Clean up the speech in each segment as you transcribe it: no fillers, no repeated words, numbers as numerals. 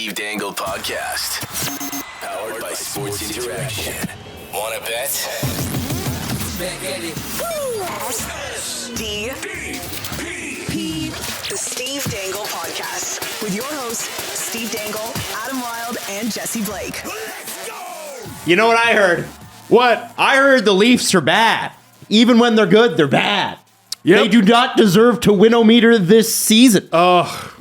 Steve Dangle Podcast. Powered by Sports Interaction. Wanna bet? Steve P. The Steve Dangle Podcast. With your hosts, Steve Dangle, Adam Wilde, and Jesse Blake. Let's go! You know what I heard? What? I heard the Leafs are bad. Even when they're good, they're bad. Yep. They do not deserve to win-o-meter this season.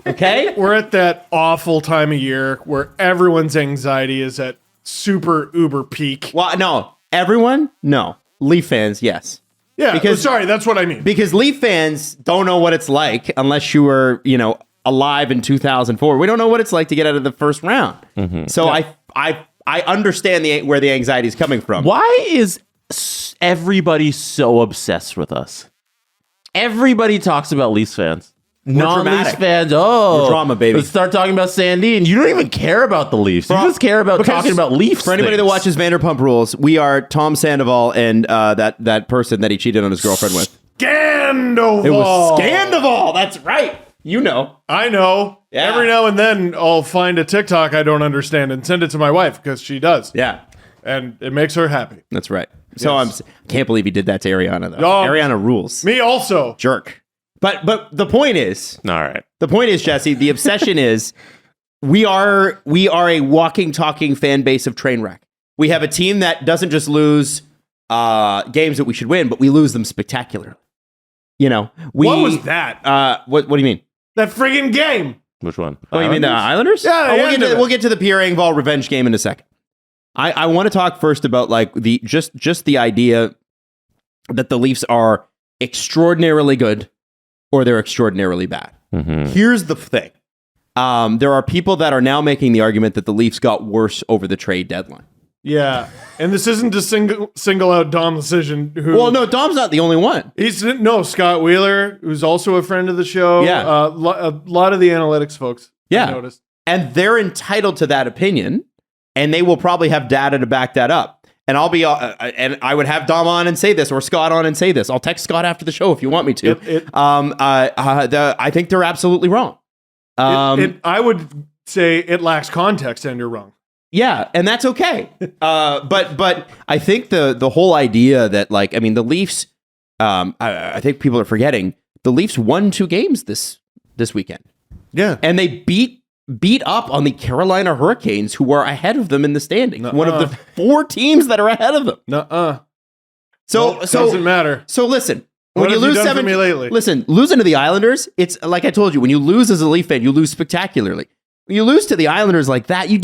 Okay? We're at that awful time of year where everyone's anxiety is at super uber peak. Well, no. Everyone? No. Leaf fans, yes. Yeah, Because- sorry, that's what I mean. Because Leaf fans don't know what it's like unless you were, alive in 2004. We don't know what it's like to get out of the first round. Mm-hmm. So yeah. I understand where the anxiety is coming from. Why is everybody so obsessed with us? Everybody talks about Leafs fans. Non-Leafs fans, We're drama, baby. Let's start talking about Sandy, and you don't even care about the Leafs. You just care about talking about Leafs. For anybody that watches Vanderpump Rules, we are Tom Sandoval and that person that he cheated on his girlfriend with. Scandoval. It was Scandoval. That's right. You know. I know. Yeah. Every now and then I'll find a TikTok I don't understand and send it to my wife because she does. Yeah. And it makes her happy. That's right. So Yes. I can't believe he did that to Ariana, though. Oh, Ariana rules. Me also. Jerk. But the point is, All right. the point is, Jesse, the obsession is we are a walking, talking fan base of train wreck. We have a team that doesn't just lose games that we should win, but we lose them spectacularly. What was that? What do you mean? That friggin' game. Which one? Oh, you mean the Islanders? Yeah, we'll get to the Pierre Engvall revenge game in a second. I want to talk first about like the just the idea that the Leafs are extraordinarily good or they're extraordinarily bad. Mm-hmm. Here's the thing. There are people that are now making the argument that the Leafs got worse over the trade deadline. Yeah. And this isn't to single out Dom Decision. Well, no, Dom's not the only one. Scott Wheeler, who's also a friend of the show. Yeah. A lot of the analytics folks. Yeah. I noticed. And they're entitled to that opinion, and they will probably have data to back that up. And I'll be, and I would have Dom on and say this, or Scott on and say this. I'll text Scott after the show if you want me to. I think they're absolutely wrong. I would say it lacks context, and you're wrong. Yeah, and that's okay. But I think the whole idea that the Leafs, I think people are forgetting the Leafs won 2 games this weekend. Yeah, and they beat up on the Carolina Hurricanes, who are ahead of them in the standings. One of the 4 teams that are ahead of them. So doesn't matter. So listen, What when you have you lose done for 7, me lately? Listen, losing to the Islanders, it's like I told you. When you lose as a Leaf fan, you lose spectacularly. When you lose to the Islanders like that, you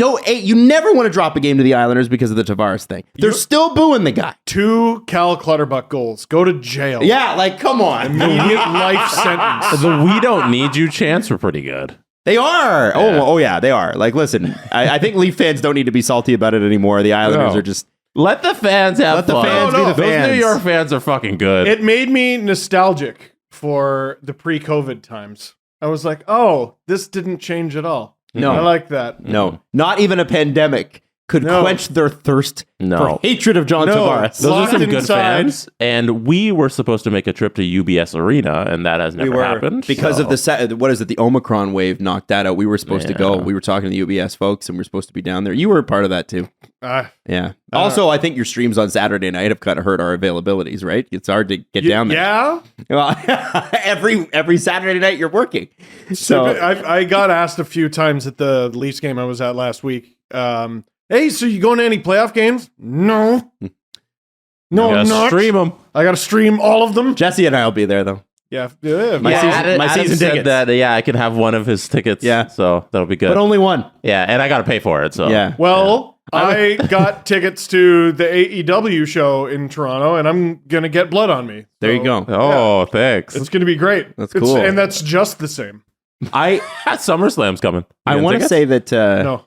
never want to drop a game to the Islanders because of the Tavares thing. They're still booing the guy. 2 Cal Clutterbuck goals. Go to jail. Yeah, come on. Immediate life sentence. The "we don't need you" chants were pretty good. They are. Yeah. Oh yeah, they are. Listen, I think Leaf fans don't need to be salty about it anymore. The Islanders are just... Let the fans have fun. the fans be the Those fans. New York fans are fucking good. It made me nostalgic for the pre-COVID times. I was like, oh, this didn't change at all. No. I like that. No, not even a pandemic could quench their thirst for hatred of John Tavares. Those are some good inside. fans. And we were supposed to make a trip to UBS Arena, and that has never happened. Because of the Omicron wave knocked that out. We were supposed to go. We were talking to the UBS folks, and we were supposed to be down there. You were a part of that too. Yeah. Also, I think your streams on Saturday night have kind of hurt our availabilities, right? It's hard to get down there. Yeah. Well, every Saturday night you're working. So I got asked a few times at the Leafs game I was at last week. Hey, so you going to any playoff games? No. No, I'm not. Stream them. I got to stream all of them. Jesse and I will be there though. Yeah. My season said tickets. that, I can have one of his tickets. Yeah. So that'll be good. But only one. Yeah, and I got to pay for it. So Yeah. Well, I got tickets to the AEW show in Toronto, and I'm going to get blood on me. There you go. Oh, thanks. It's going to be great. That's cool. And that's just the same. SummerSlam's coming. I want to say that. No.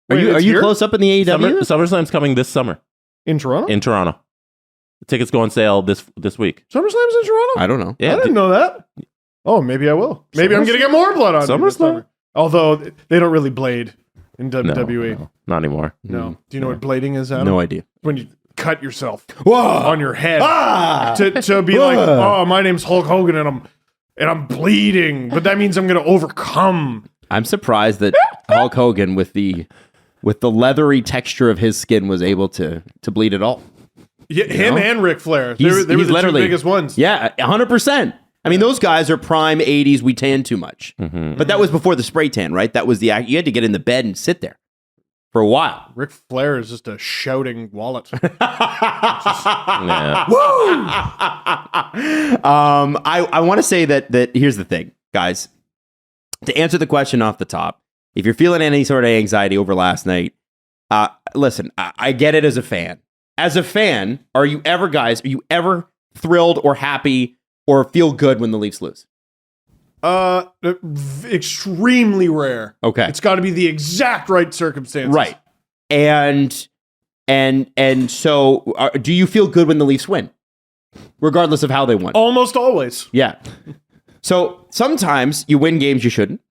Wait, Are it's you here? close up in the AEW? SummerSlam's coming this summer In Toronto? in Toronto. The tickets go on sale this week. SummerSlam's in Toronto? I don't know. Yeah, I didn't know that. Oh, maybe I will. Maybe I'm going to get more blood on me this SummerSlam? summer. Although they don't really blade in WWE. No, not anymore. No. Do you know what blading is, Adam? No idea. When you cut yourself Whoa! on your head Ah! to be like, oh, my name's Hulk Hogan and I'm bleeding, but that means I'm going to overcome. I'm surprised that Hulk Hogan with the leathery texture of his skin was able to bleed it all. Yeah, him and Ric Flair. They He's were the literally two biggest ones. Yeah, 100%. I mean, those guys are prime 80s. We tan too much. But that was before the spray tan, right? That was you had to get in the bed and sit there for a while. Ric Flair is just a shouting wallet. Yeah. I want to say that here's the thing, guys. To answer the question off the top, if you're feeling any sort of anxiety over last night, listen, I get it as a fan. As a fan, are you ever thrilled or happy or feel good when the Leafs lose? Extremely rare. Okay. It's got to be the exact right circumstances. Right. And so do you feel good when the Leafs win? Regardless of how they won. Almost always. Yeah. So sometimes you win games you shouldn't.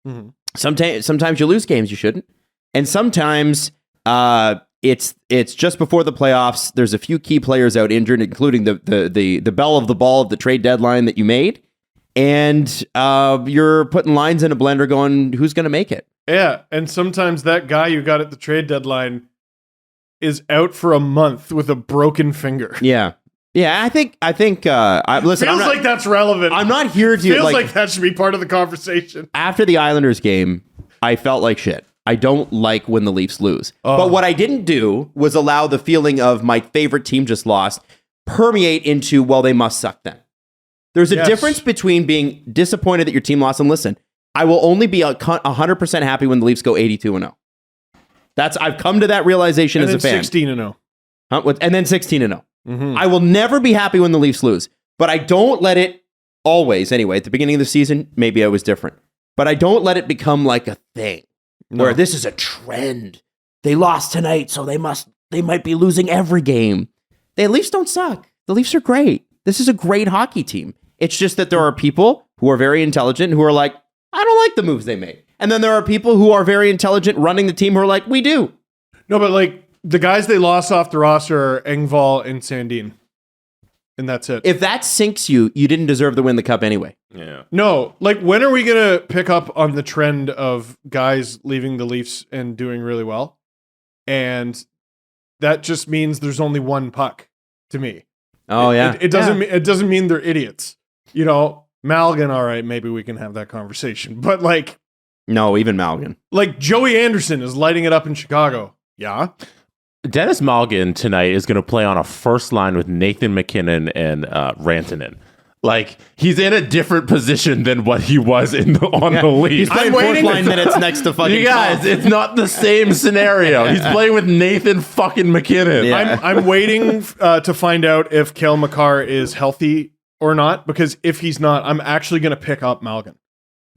Mm-hmm. Sometimes you lose games you shouldn't. And sometimes it's just before the playoffs. There's a few key players out injured, including the belle of the ball of the trade deadline that you made. And you're putting lines in a blender going, who's going to make it? Yeah. And sometimes that guy you got at the trade deadline is out for a month with a broken finger. Yeah. Yeah, I think. Listen, Feels like that's relevant. I'm not here to. Feels like that should be part of the conversation. After the Islanders game, I felt like shit. I don't like when the Leafs lose. But what I didn't do was allow the feeling of my favorite team just lost permeate into, well, they must suck then. There's a difference between being disappointed that your team lost and listen, I will only be 100% happy when the Leafs go 82-0. I've come to that realization as a fan. 16-0. And then 16-0. Mm-hmm. I will never be happy when the Leafs lose, but I don't let it always, anyway, at the beginning of the season, maybe I was different, but I don't let it become like a thing where this is a trend. They lost tonight, so they might be losing every game. The Leafs don't suck. The Leafs are great. This is a great hockey team. It's just that there are people who are very intelligent who are like, I don't like the moves they made. And then there are people who are very intelligent running the team who are like, we do. No, but like the guys they lost off the roster are Engvall and Sandin. And that's it. If that sinks you, you didn't deserve to win the cup anyway. Yeah. No, like when are we going to pick up on the trend of guys leaving the Leafs and doing really well? And that just means there's only one puck to me. Oh, yeah. It doesn't mean they're idiots. You know, Malgin, all right, maybe we can have that conversation. But like, no, even Malgin. Like Joey Anderson is lighting it up in Chicago. Yeah. Dennis Malgin tonight is going to play on a first line with Nathan McKinnon and Rantanen. Like, he's in a different position than what he was on the Leafs. He's playing fourth line minutes next to fucking you guys, it's not the same scenario. He's playing with Nathan fucking McKinnon. Yeah. I'm waiting to find out if Cale Makar is healthy or not, because if he's not, I'm actually going to pick up Malgin.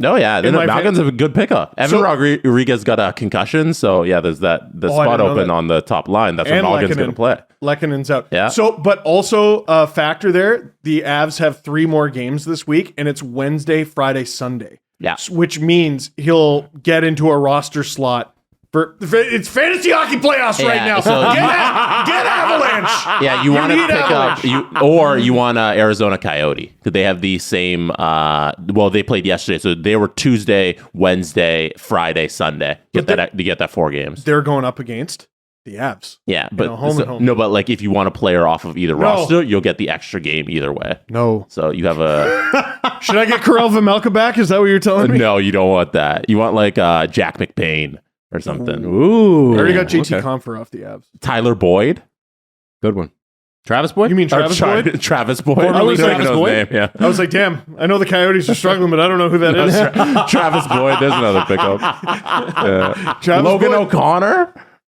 No, yeah, Malgin's a good pickup. Evan Rodriguez got a concussion, so yeah, there's the spot open on the top line. That's where Malgin's going to play. Lekkonen's out. Yeah. So, but also a factor there, the Avs have 3 more games this week, and it's Wednesday, Friday, Sunday. Yeah. Which means he'll get into a roster slot. It's fantasy hockey playoffs right now. So get Avalanche. Yeah, you want to pick Avalanche. up you want Arizona Coyote, because they have the same. They played yesterday, so they were Tuesday, Wednesday, Friday, Sunday. Get that 4 games. They're going up against the Avs. Yeah, but home and home. No, but like if you want a player off of either roster, you'll get the extra game either way. No. So you have a. Should I get Karel Vejmelka back? Is that what you're telling me? No, you don't want that. You want like Jack McBain or something. Ooh. I already got JT Compher off the Avs. Tyler Boyd. Good one. Travis Boyd? You mean Travis Boyd? Travis Boyd. I was like, Travis Boyd? Name, yeah. I was like, damn, I know the Coyotes are struggling, but I don't know who that is. Travis Boyd. There's another pickup. Logan Boyd. O'Connor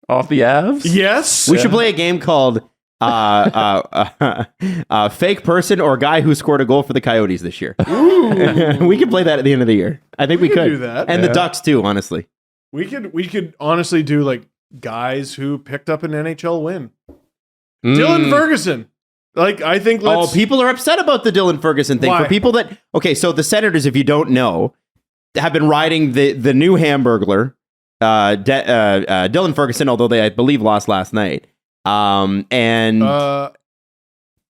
off the Avs. Yes. We should play a game called Fake Person or Guy Who Scored a Goal for the Coyotes this year. We could play that at the end of the year. I think we could do that. And the Ducks too, honestly. We could honestly do like guys who picked up an NHL win. Dylan Ferguson. Like, I think people are upset about the Dylan Ferguson thing. Why? For people that so the Senators, if you don't know, have been riding the new Hamburglar, Dylan Ferguson, although they I believe lost last night. Doesn't matter.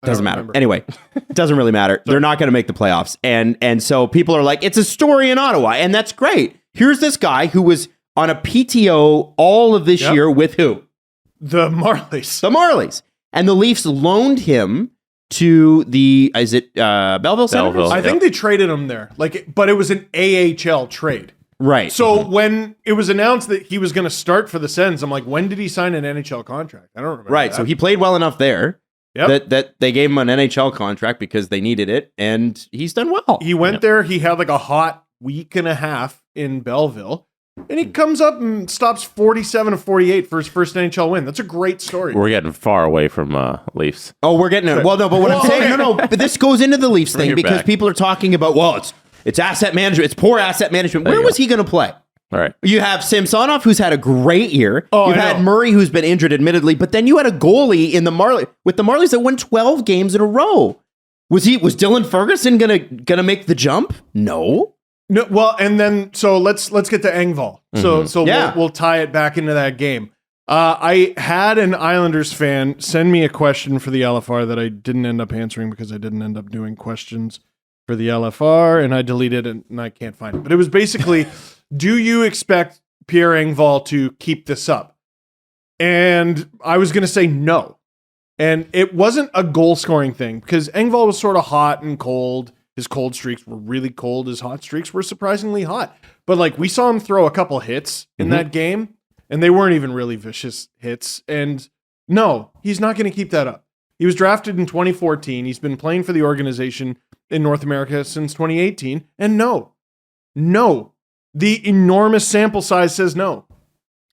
Remember. Anyway, it doesn't really matter. They're not going to make the playoffs. And so people are like, it's a story in Ottawa, and that's great. Here's this guy who was on a PTO all of this year with who? The Marlies. The Marlies. And the Leafs loaned him to is it Belleville Senators? Belleville. I think they traded him there. But it was an AHL trade. Right. So when it was announced that he was going to start for the Sens, I'm like, when did he sign an NHL contract? I don't remember. Right. that. So he played well enough there that they gave him an NHL contract because they needed it, and he's done well. He went there. He had like a hot week and a half in Belleville, and he comes up and stops 47 of 48 for his first NHL win. That's a great story. We're getting far away from Leafs. Oh, we're getting it. Well, no, but what I'm saying, no, but this goes into the Leafs thing because people are talking about, it's asset management. It's poor asset management. Where was he going to play? All right. You have Samsonov, who's had a great year. Oh, You've had Murray, who's been injured, admittedly, but then you had a goalie in the Marlies that won 12 games in a row. Was Dylan Ferguson gonna make the jump? No. No. Well, and then let's get to Engvall. We'll tie it back into that game. I had an Islanders fan send me a question for the LFR that I didn't end up answering because I didn't end up doing questions for the LFR, and I deleted it, and I can't find it. But it was basically, do you expect Pierre Engvall to keep this up? And I was going to say no. And it wasn't a goal-scoring thing, because Engvall was sort of hot and cold. His cold streaks were really cold. His hot streaks were surprisingly hot. But we saw him throw a couple hits in that game, and they weren't even really vicious hits. And no, he's not going to keep that up. He was drafted in 2014. He's been playing for the organization in North America since 2018. And no, the enormous sample size says no.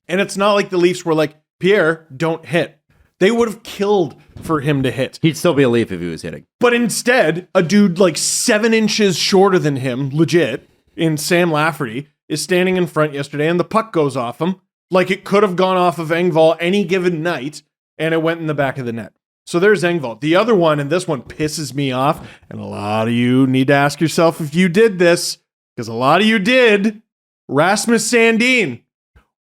And it's not like the Leafs were like, Pierre, don't hit. They would have killed for him to hit. He'd still be a Leaf if he was hitting. But instead, a dude 7 inches shorter than him, legit, in Sam Lafferty, is standing in front yesterday, and the puck goes off him. It could have gone off of Engvall any given night, and it went in the back of the net. So there's Engvall. The other one, and this one pisses me off, and a lot of you need to ask yourself if you did this, because a lot of you did, Rasmus Sandin.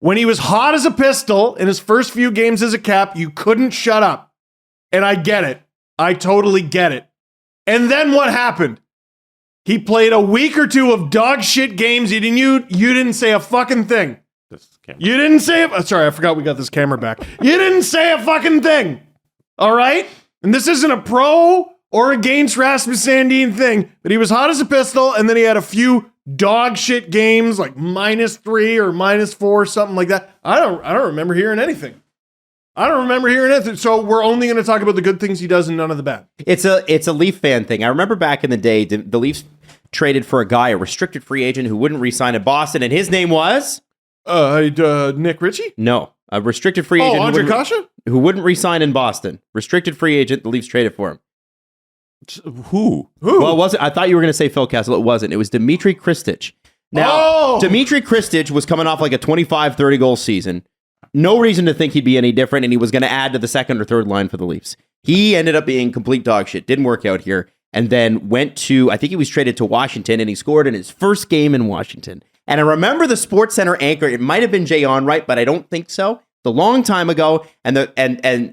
When he was hot as a pistol in his first few games as a Cap, you couldn't shut up. And I get it. I totally get it. And then what happened? He played a week or two of dog shit games. You didn't say a fucking thing. You didn't say it. Sorry, I forgot we got this camera back. You didn't say a fucking thing. All right? And this isn't a pro or against Rasmus Sandin thing, but he was hot as a pistol, and then he had a few dog shit games -3 or -4, something like that. I don't remember hearing anything. So we're only going to talk about the good things he does and none of the bad. It's a Leaf fan thing. I remember back in the day, the Leafs traded for a restricted free agent who wouldn't re-sign in Boston, and his name was Nick Ritchie? No, a restricted free agent. Andre Kasha? Who wouldn't re-sign in Boston? Restricted free agent. The Leafs traded for him. Who? Well, it wasn't. I thought you were going to say Phil Kessel. It wasn't. It was Dmitry Kristich. Now, Dmitry Kristich was coming off a 25-30 goal season. No reason to think he'd be any different, and he was going to add to the second or third line for the Leafs. He ended up being complete dog shit. Didn't work out here, and then went to, I think he was traded to Washington, and he scored in his first game in Washington. And I remember the SportsCenter anchor. It might have been Jay Onright, but I don't think so. A long time ago, and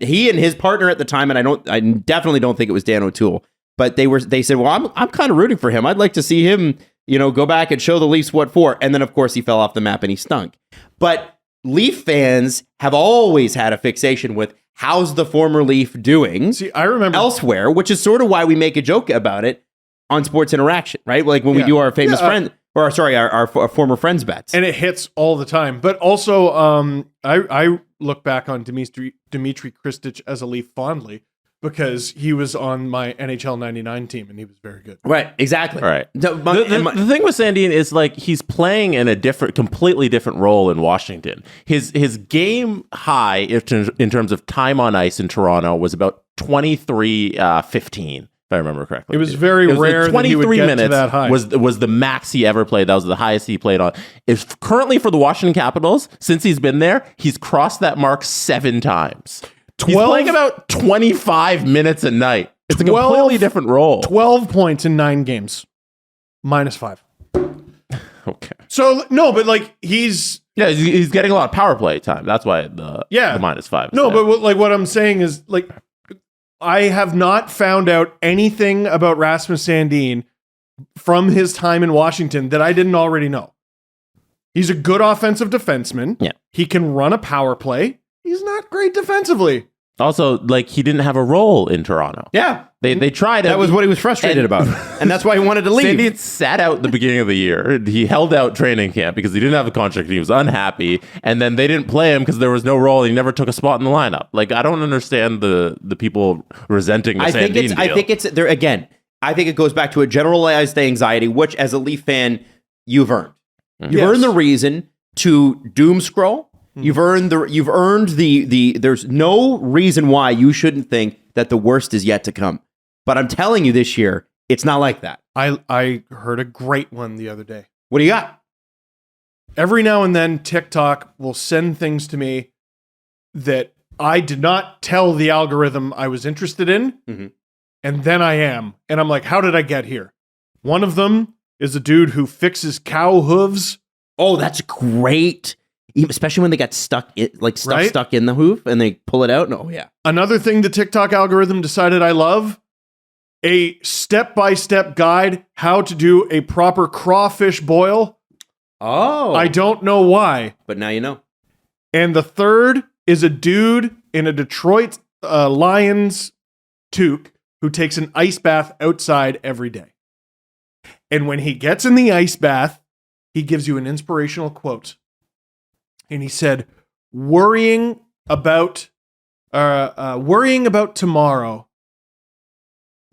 he and his partner at the time, and I definitely don't think it was Dan O'Toole. But they said, well, I'm kind of rooting for him. I'd like to see him, go back and show the Leafs what for. And then, of course, he fell off the map and he stunk. But Leaf fans have always had a fixation with how's the former Leaf doing? See, I remember elsewhere, which is sort of why we make a joke about it on Sports Interaction, right? When we do our famous friend, our former friends bets, and it hits all the time. But also, I look back on Dmitry Kristich as a Leaf fondly, because he was on my NHL 99 team and he was very good. Right, exactly. Right. The thing with Sandin is he's playing in a completely different role in Washington. His game high in terms of time on ice in Toronto was about 23-15. If I remember correctly. It was very rare that he would get to that high. Was the max he ever played. That was the highest he played on. If currently for the Washington Capitals, since he's been there, he's crossed that mark 7 times. He's playing about 25 minutes a night. It's a completely different role. 12 points in 9 games. -5. Okay. So, no, but he's getting a lot of power play time. That's why the -5. No, but what I'm saying is, I have not found out anything about Rasmus Sandin from his time in Washington that I didn't already know. He's a good offensive defenseman. Yeah. He can run a power play. He's not great defensively. Also, like, he didn't have a role in Toronto. Yeah. They tried. That was what he was frustrated about. And that's why he wanted to leave. Sandin sat out at the beginning of the year. He held out training camp because he didn't have a contract and he was unhappy. And then they didn't play him because there was no role. He never took a spot in the lineup. Like, I don't understand the people resenting the Sandin deal. I think it's there again. I think it goes back to a generalized anxiety, which as a Leaf fan, you've earned. You've earned the reason to doom scroll. You've earned the there's no reason why you shouldn't think that the worst is yet to come. But I'm telling you this year, it's not like that. I heard a great one the other day. What do you got? Every now and then, TikTok will send things to me that I did not tell the algorithm I was interested in, and then I am. And I'm like, how did I get here? One of them is a dude who fixes cow hooves. Oh, that's great. Especially when they got stuck in the hoof and they pull it out. Oh, yeah. Another thing the TikTok algorithm decided I love, a step-by-step guide how to do a proper crawfish boil. Oh. I don't know why. But now you know. And the third is a dude in a Detroit Lions toque who takes an ice bath outside every day. And when he gets in the ice bath, he gives you an inspirational quote. And he said, worrying about tomorrow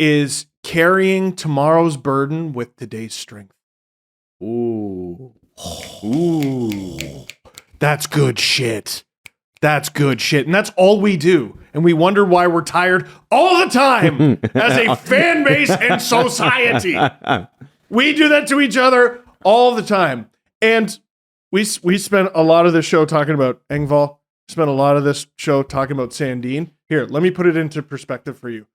is carrying tomorrow's burden with today's strength. Ooh. That's good shit. That's good shit. And that's all we do. And we wonder why we're tired all the time as a fan base and society. We do that to each other all the time. And we spent a lot of this show talking about Engvall. Spent a lot of this show talking about Sandin. Here, let me put it into perspective for you.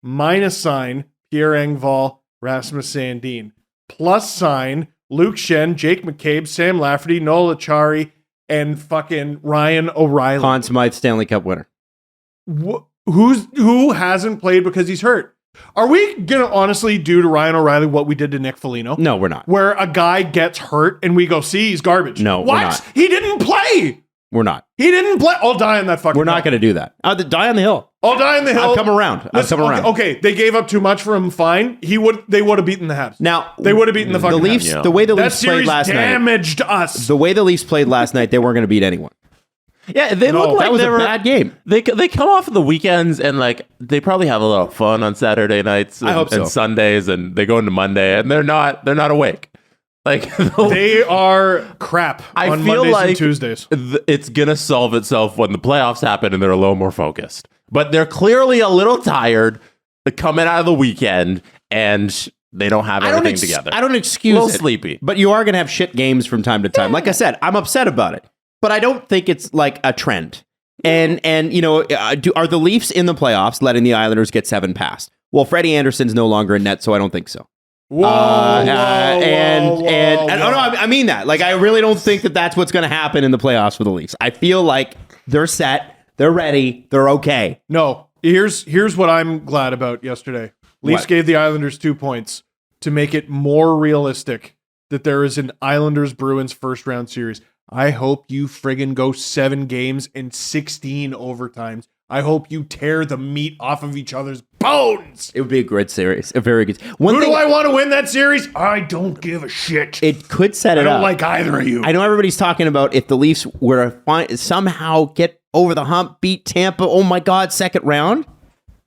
Minus sign, Pierre Engvall, Rasmus Sandin. Plus sign, Luke Shen, Jake McCabe, Sam Lafferty, Noel Achari, and fucking Ryan O'Reilly. Conn Smythe Stanley Cup winner. Who hasn't played because he's hurt? Are we going to honestly do to Ryan O'Reilly what we did to Nick Foligno? No, we're not. Where a guy gets hurt and we go, see, he's garbage. No, what? we're not. He didn't play. We're not. He didn't play. I'll die on that fucking We're not going to do that. Die on the hill. I'll die on the hill. I've come around. Okay, they gave up too much for him. Fine. They would have beaten the Habs. Now they would have beaten the fucking Leafs. Habs. The way the Leafs played last night damaged us. The way the Leafs played last night, they weren't going to beat anyone. Yeah, they look like that was they a were, bad game. They come off of the weekends and like they probably have a lot of fun on Saturday nights and Sundays, and they go into Monday and they're not awake. Like they are crap on feel Mondays like and Tuesdays. It's gonna solve itself when the playoffs happen and they're a little more focused. But they're clearly a little tired coming out of the weekend and they don't have everything together. I don't excuse a little it, sleepy. But you are going to have shit games from time to time. Like I said, I'm upset about it. But I don't think it's like a trend. And you know, are the Leafs in the playoffs letting the Islanders get 7 past? Well, Freddie Anderson's no longer in net, so I don't think so. Whoa, I mean that. Like, I really don't think that that's what's going to happen in the playoffs for the Leafs. I feel like they're set, they're ready, they're okay. No, here's what I'm glad about yesterday. Leafs gave the Islanders 2 points to make it more realistic that there is an Islanders-Bruins first-round series. I hope you friggin' go 7 games and 16 overtimes. I hope you tear the meat off of each other's bones. It would be a great series. A very good. Who do I want to win that series? I don't give a shit. It could set it up. I don't like either of you. I know everybody's talking about if the Leafs were to somehow get over the hump, beat Tampa, oh my God, second round,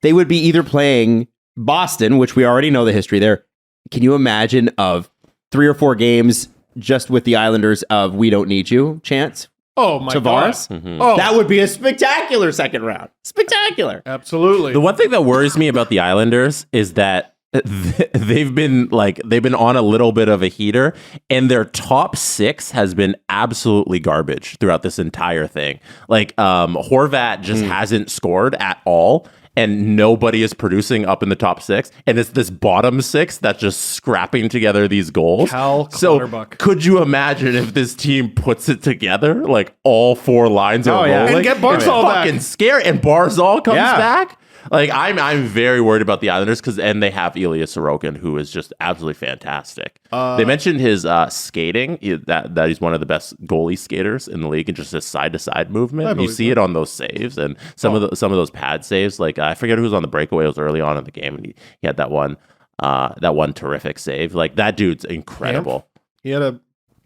they would be either playing Boston, which we already know the history there. Can you imagine of 3 or 4 games just with the Islanders of we don't need you chance? Oh my Tavares? God. Mm-hmm. Oh. That would be a spectacular second round. Spectacular. Absolutely. The one thing that worries me about the Islanders is that they've been on a little bit of a heater, and their top 6 has been absolutely garbage throughout this entire thing. Like Horvat just hasn't scored at all. And nobody is producing up in the top 6. And it's this bottom 6 that's just scrapping together these goals. So could you imagine if this team puts it together? Like all 4 lines are rolling. And get Barzal back. Fucking scary. And Barzal comes back. Like I'm very worried about the Islanders and they have Ilya Sorokin, who is just absolutely fantastic. They mentioned his skating, that he's one of the best goalie skaters in the league, and just his side to side movement. You see it on those saves and some of those pad saves. Like I forget who was on the breakaway. It was early on in the game, and he had that one terrific save. Like that dude's incredible. Camp?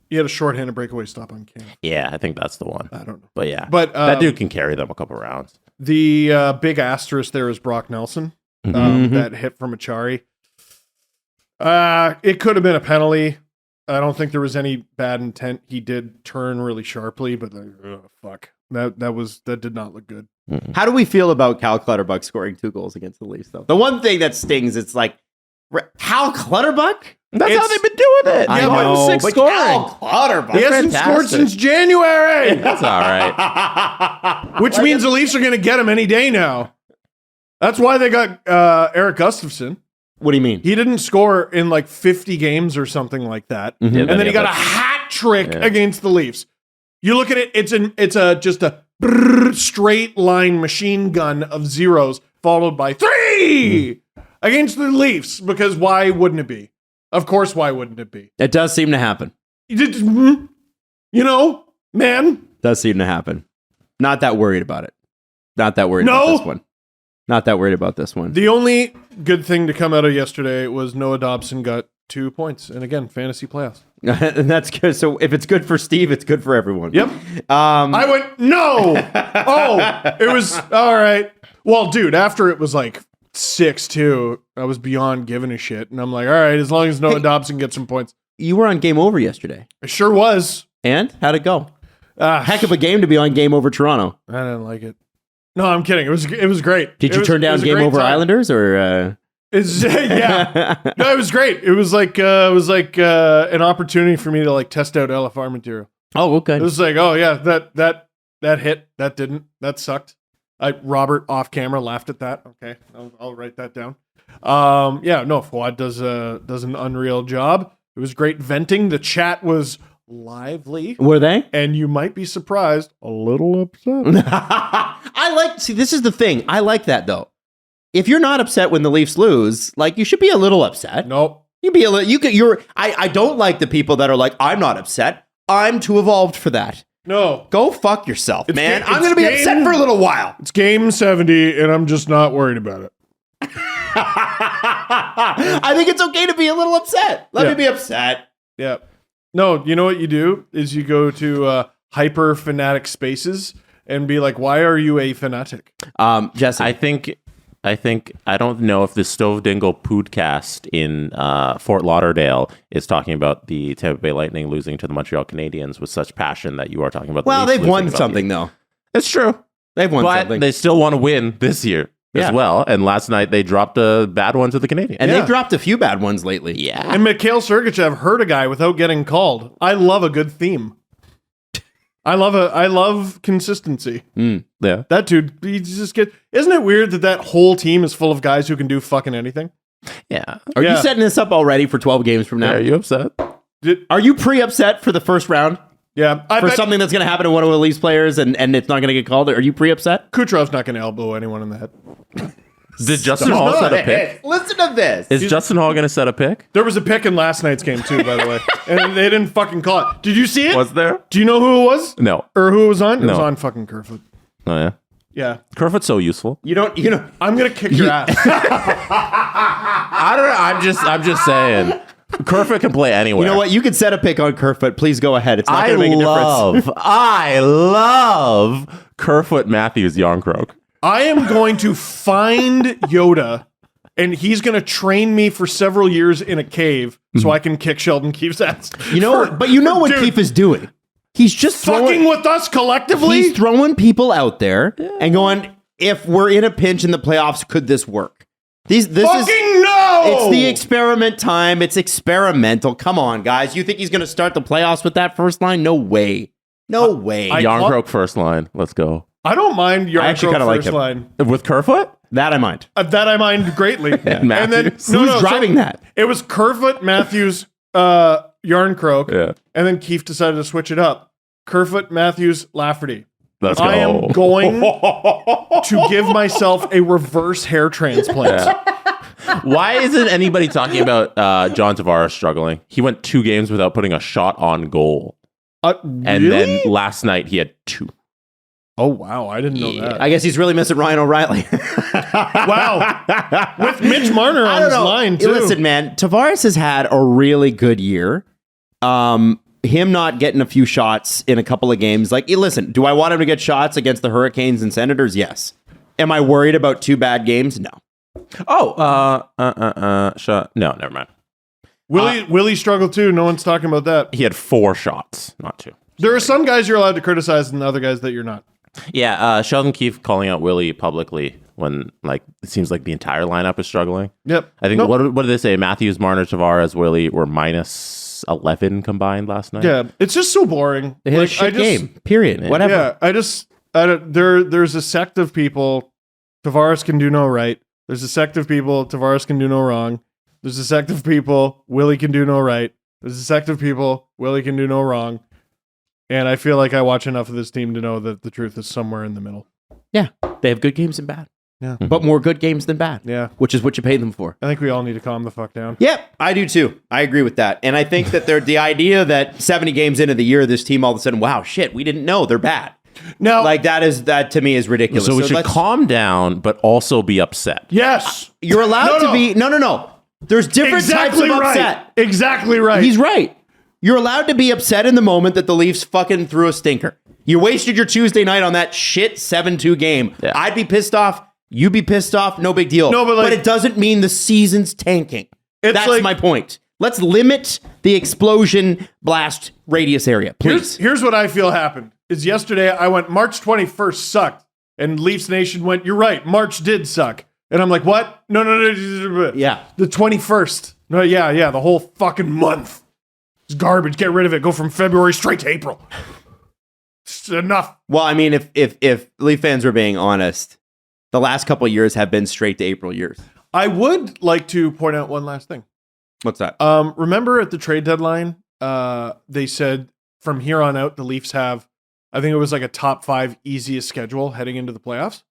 He had a shorthanded breakaway stop on Camp. Yeah, I think that's the one. I don't know, but yeah, that dude can carry them a couple rounds. The big asterisk there is Brock Nelson. That hit from Achari. It could have been a penalty. I don't think there was any bad intent. He did turn really sharply, but fuck. That did not look good. How do we feel about Cal Clutterbuck scoring 2 goals against the Leafs, though? The one thing that stings, it's like, Cal Clutterbuck? That's how they've been doing it. I know, but Cal Clutterbuck. He hasn't scored since January. That's all right. Which means the Leafs are going to get him any day now. That's why they got Eric Gustafsson. What do you mean? He didn't score in like 50 games or something like that. Mm-hmm. And then he got a hat trick against the Leafs. You look at it, it's just a straight line machine gun of zeros followed by 3 against the Leafs, because why wouldn't it be? Of course, why wouldn't it be? It does seem to happen. You know, man. Does seem to happen. Not that worried about it. Not that worried about this one. Not that worried about this one. The only good thing to come out of yesterday was Noah Dobson got 2 points. And again, fantasy playoffs. And that's good. So if it's good for Steve, it's good for everyone. Yep. I went, no. It was all right. Well, dude, after it was like 6-2, I was beyond giving a shit. And I'm like, all right, as long as Noah Dobson gets some points. You were on Game Over yesterday. I sure was. And? How'd it go? Heck of a game to be on Game Over Toronto. I didn't like it. No, I'm kidding. It was great. Did you turn down Game Over time. Islanders or? Yeah. No, it was great. It was like an opportunity for me to like test out LFR material. Oh, okay. It was like, oh yeah, that hit, that didn't, that sucked. Robert off camera laughed at that. Okay, I'll write that down. Yeah, no, Fouad does an unreal job. It was great venting. The chat was lively. Were they? And you might be surprised, a little upset. This is the thing. I like that though. If you're not upset when the Leafs lose, like you should be a little upset. Nope. I don't like the people that are like, I'm not upset. I'm too evolved for that. No. Go fuck yourself, man. I'm going to be upset for a little while. It's game 70 and I'm just not worried about it. I think it's okay to be a little upset. Let me be upset. Yeah. No, you know what you do is you go to hyper fanatic spaces and be like, why are you a fanatic? Jesse. I don't know if the Stove Dingle podcast in Fort Lauderdale is talking about the Tampa Bay Lightning losing to the Montreal Canadiens with such passion that you are talking about. Well, they've won something though. It's true. They've won but something. They still want to win this year as well. And last night they dropped a bad one to the Canadiens. And they've dropped a few bad ones lately. Yeah. And Mikhail Sergachev hurt a guy without getting called. I love a good theme. I love consistency. Yeah. That dude, he just isn't it weird that whole team is full of guys who can do fucking anything? Yeah. Are you setting this up already for 12 games from now? Are you upset? Are you pre-upset for the first round? Yeah. Something that's going to happen to one of the Leafs players and it's not going to get called? Are you pre-upset? Kucherov's not going to elbow anyone in the head. Did Justin Hall set a pick? Listen to this. Is Justin Hall going to set a pick? There was a pick in last night's game too, by the way. And they didn't fucking call it. Did you see it? Was there? Do you know who it was? No. Or who it was on? It No. was on fucking Kerfoot. Oh, yeah. Yeah. Kerfoot's so useful. You know. I'm going to kick your ass. I don't know. I'm just saying. Kerfoot can play anywhere. You know what? You can set a pick on Kerfoot. Please go ahead. It's not going to make a difference. I love Kerfoot Matthews Yarncroke. I am going to find Yoda, and he's going to train me for several years in a cave so I can kick Sheldon Keefe's ass. But you know what Keefe is doing? He's just fucking with us collectively. He's throwing people out there and going, if we're in a pinch in the playoffs, could this work? This no! It's the experiment time. It's experimental. Come on, guys. You think he's going to start the playoffs with that first line? No way. No way. Yarncroke first line. Let's go. I don't mind Yarncroke kinda first like him. line. With Kerfoot? That I mind. That I mind greatly. And then Who's driving that? It was Kerfoot, Matthews, Yarncroke, Yeah. and then Keefe decided to switch it up. Kerfoot, Matthews, Lafferty. Let's go. I am going to give myself a reverse hair transplant. Why isn't anybody talking about John Tavares struggling? He went 2 games without putting a shot on goal. And then last night he had 2. Oh, wow. I didn't know that. I guess he's really missing Ryan O'Reilly. Wow. With Mitch Marner on his line, too. Listen, man, Tavares has had a really good year. Him not getting a few shots in a couple of games. Like, listen, do I want him to get shots against the Hurricanes and Senators? Yes. Am I worried about 2 bad games? No. Shot. No, never mind. Willie struggled, too. No one's talking about that. He had 4 shots, not 2. There are some guys you're allowed to criticize and other guys that you're not. Yeah, Sheldon Keefe calling out Willie publicly when it seems like the entire lineup is struggling. Yep. I think what did they say? Matthews, Marner, Tavares, Willie were minus 11 combined last night. Yeah, it's just so boring. They had a shit game. Period. Yeah. Whatever. Yeah, there's a sect of people. Tavares can do no right. There's a sect of people. Tavares can do no wrong. There's a sect of people. Willie can do no right. There's a sect of people. Willie can do no wrong. And I feel like I watch enough of this team to know that the truth is somewhere in the middle. Yeah. They have good games and bad. Yeah. But more good games than bad. Yeah. Which is what you pay them for. I think we all need to calm the fuck down. Yep, I do too. I agree with that. And I think that the idea that 70 games into the year, this team all of a sudden, wow, shit, we didn't know they're bad. No. That to me is ridiculous. So we should calm down, but also be upset. Yes. You're allowed to be. No. There's different types of upset. Exactly right. He's right. You're allowed to be upset in the moment that the Leafs fucking threw a stinker. You wasted your Tuesday night on that shit 7-2 game. Yeah. I'd be pissed off. You'd be pissed off. No big deal. No, but it doesn't mean the season's tanking. That's like, my point. Let's limit the explosion blast radius area, please. Here's what I feel happened. Is yesterday I went, March 21st sucked. And Leafs Nation went, you're right, March did suck. And I'm like, what? No. Yeah. The 21st. No, yeah, the whole fucking month. It's garbage. Get rid of it. Go from February straight to April. It's enough. Well, I mean, if Leaf fans are being honest, the last couple of years have been straight to April years. I would like to point out one last thing. What's that? Remember at the trade deadline, they said from here on out, the Leafs have, I think it was like a top 5 easiest schedule heading into the playoffs.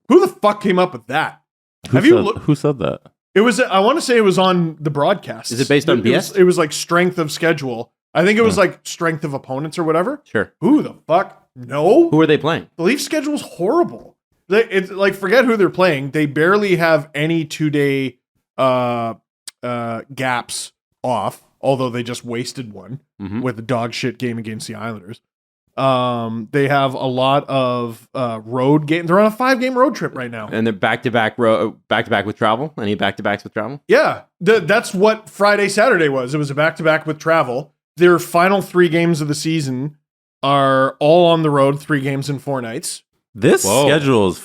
Who the fuck came up with that? Who said that? It was, I want to say it was on the broadcast. Is it based on BS? It was like strength of schedule. I think it was like strength of opponents or whatever. Sure. Who the fuck? No. Who are they playing? The Leafs schedule's horrible. It's like, forget who they're playing. They barely have any 2-day gaps off, although they just wasted one with a dog shit game against the Islanders. They have a lot of road games. They're on a 5-game road trip right now. And they're back-to-back with travel? Any back-to-backs with travel? Yeah. That's what Friday, Saturday was. It was a back-to-back with travel. Their final 3 games of the season are all on the road, 3 games in 4 nights. This schedule is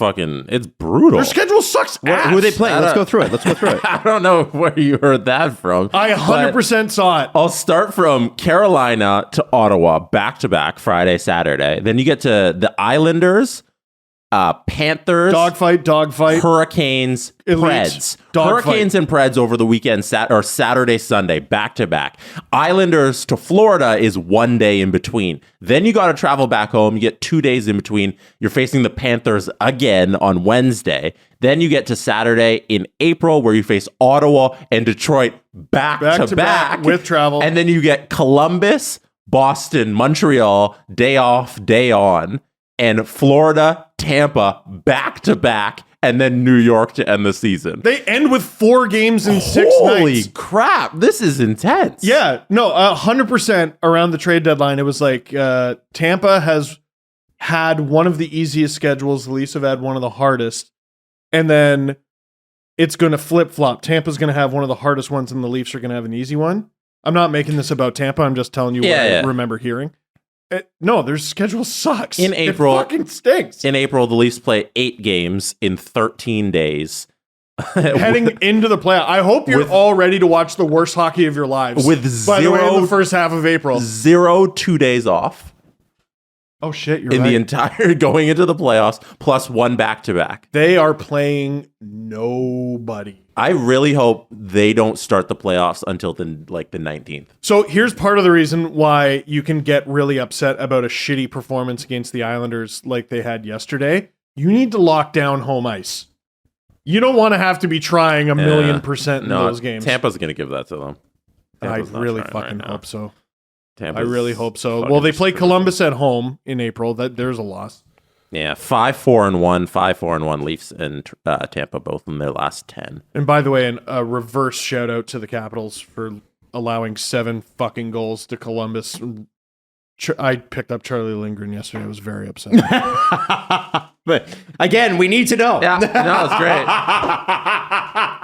it's brutal. Their schedule sucks ass. Who are they playing? Let's go through it. I don't know where you heard that from. I 100% saw it. I'll start from Carolina to Ottawa, back-to-back, Friday, Saturday. Then you get to the Islanders, Panthers, dogfight, Hurricanes, Elite, Preds. dogfight. Hurricanes and Preds over the weekend, or Saturday, Sunday, back-to-back. Islanders to Florida is 1 day in between. Then you got to travel back home. You get 2 days in between. You're facing the Panthers again on Wednesday. Then you get to Saturday in April where you face Ottawa and Detroit back-to-back with travel. And then you get Columbus, Boston, Montreal, day off, day on. And Florida, Tampa, back-to-back, and then New York to end the season. They end with 4 games in 6 nights. Holy crap, this is intense. Yeah, no, 100% around the trade deadline, it was like Tampa has had one of the easiest schedules. The Leafs have had one of the hardest. And then it's going to flip-flop. Tampa's going to have one of the hardest ones, and the Leafs are going to have an easy one. I'm not making this about Tampa. I'm just telling you what I remember hearing. No, their schedule sucks. In April, it fucking stinks. In April, the Leafs play 8 games in 13 days. Heading into the playoff. I hope you're all ready to watch the worst hockey of your lives. By the way, in the first half of April. 0 2 days off. Oh shit, you're in right. the entire going into the playoffs, plus one back-to-back. They are playing nobody. I really hope they don't start the playoffs until the 19th. So here's part of the reason why you can get really upset about a shitty performance against the Islanders like they had yesterday. You need to lock down home ice. You don't want to have to be trying 1,000,000% in those games. Tampa's going to give that to them. I really fucking hope so. Tampa's I really hope so. Well, they play Columbus at home in April. There's a loss. Yeah, 5-4-1, 5-4-1 Leafs and Tampa both in their last 10. And by the way, a reverse shout out to the Capitals for allowing 7 fucking goals to Columbus. I picked up Charlie Lindgren yesterday. I was very upset. But again, we need to know. Yeah, no, it's great.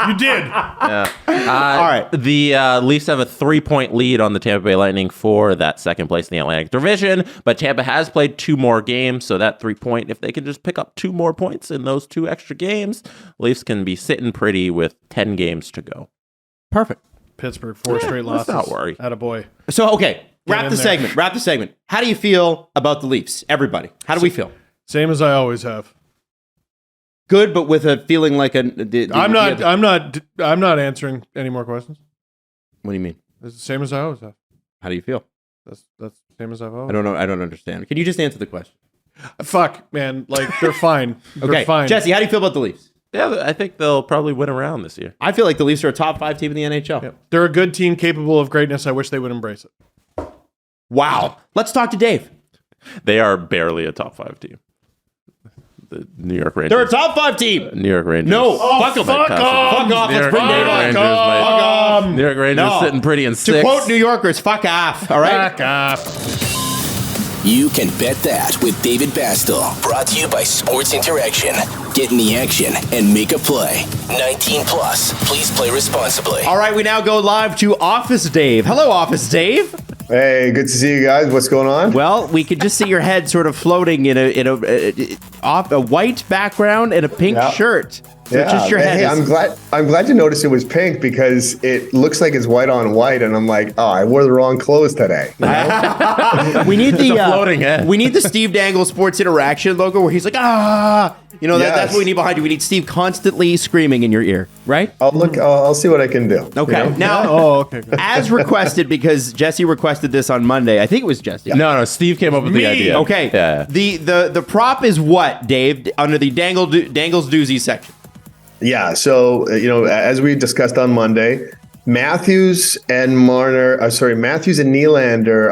You did. Yeah. All right. The Leafs have a 3-point lead on the Tampa Bay Lightning for that second place in the Atlantic Division, but Tampa has played 2 more games, so that 3-point, if they can just pick up 2 more points in those 2 extra games, Leafs can be sitting pretty with 10 games to go. Perfect. Pittsburgh, 4 straight losses. Let's not worry. Attaboy. So, okay, wrap in the there. segment. How do you feel about the Leafs? Everybody. How do we feel? Same as I always have. Good, but with a feeling like I'm not answering any more questions. What do you mean? It's the same as I always have. How do you feel? That's the same as I've always. I don't know. I don't understand. Can you just answer the question? Fuck, man. Like, they're fine. Okay, They're fine. Jesse, how do you feel about the Leafs? Yeah, I think they'll probably win around this year. I feel like the Leafs are a top 5 team in the NHL. Yeah. They're a good team capable of greatness. I wish they would embrace it. Wow. Let's talk to Dave. They are barely a top 5 team. The New York Rangers. They're a top 5 team. New York Rangers. No. Fuck 'em. fuck Fuck off. New Let's York bring Dave Rangers on. might- New York Rangers No. sitting pretty in 6. To quote New Yorkers, fuck off. All right? Back off. You can bet that with David Bastel. Brought to you by Sports Interaction. Get in the action and make a play. 19 plus. Please play responsibly. All right, we now go live to Office Dave. Hello, Office Dave. Hey, good to see you guys. What's going on? Well, we could just see your head sort of floating in a white background and a pink Yeah. shirt. So just your head. Hey, is- I'm glad you noticed it was pink because it looks like it's white on white, and I'm like, oh, I wore the wrong clothes today. You know? We need the floating head. We need the Steve Dangle Sports Interaction logo where he's like, ah. You know, that's Yes. what we need behind you. We need Steve constantly screaming in your ear, right? I'll see what I can do. Okay. You know? Now, Oh, okay. Good. as requested, because Jesse requested this on Monday. I think it was Jesse. No, Steve came up with the idea. Okay. Yeah. The prop is what, Dave? Under the Dangle's doozy section. Yeah. So as we discussed on Monday, Matthews and Nylander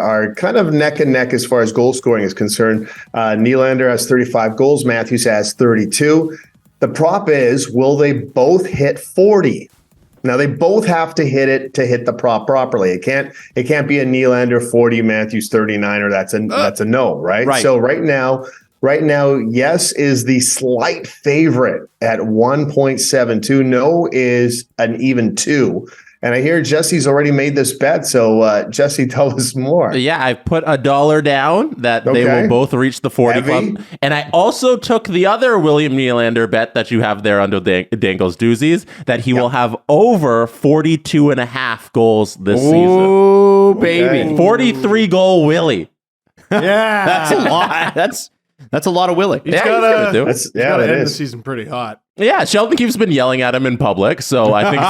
are kind of neck and neck as far as goal scoring is concerned. Nylander has 35 goals. Matthews has 32. The prop is, will they both hit 40? Now they both have to hit it to hit the prop properly. It can't be a Nylander 40, Matthews 39, or that's a no, right? Right. So right now, yes is the slight favorite at 1.72. No is an even 2. And I hear Jesse's already made this bet. So Jesse, tell us more. Yeah, I put $1 down that they Okay. will both reach the 40 Heavy. club. And I also took the other William Nylander bet that you have there under Dangle's doozies, that he will have over 42 and a half goals this season. Oh, baby. Okay. 43 goal Willie. Yeah. That's a lot. That's a lot of Willie. He's Yeah, got he's gonna do it. That's to end the is. season pretty hot. Yeah, Sheldon Keefe's been yelling at him in public, so I think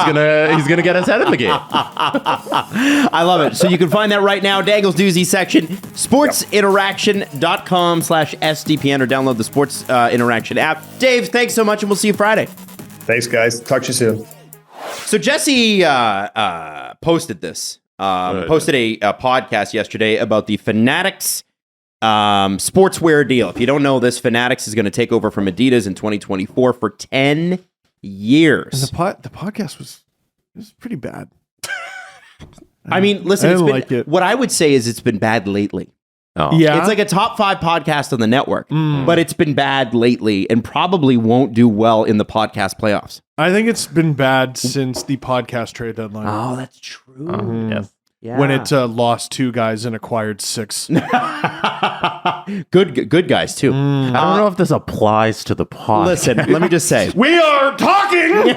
he's gonna get his head in the game. I love it. So you can find that right now. Dangle's Doozy section, sportsinteraction.com/SDPN, or download the Sports Interaction app. Dave, thanks so much, and we'll see you Friday. Thanks, guys. Talk to you soon. So Jesse posted this. Posted a podcast yesterday about the Fanatics sportswear deal. If you don't know this, Fanatics is going to take over from Adidas in 2024 for 10 years. The podcast was pretty bad. I mean, listen, I it's didn't been, like it. what I would say is it's been bad lately. Oh. Yeah. It's like a top 5 podcast on the network, but it's been bad lately and probably won't do well in the podcast playoffs. I think it's been bad since the podcast trade deadline. Oh, that's true. Yes. Yeah. When it lost 2 guys and acquired 6. good guys too. I don't know if this applies to the pod. Listen, let me just say. We are talking.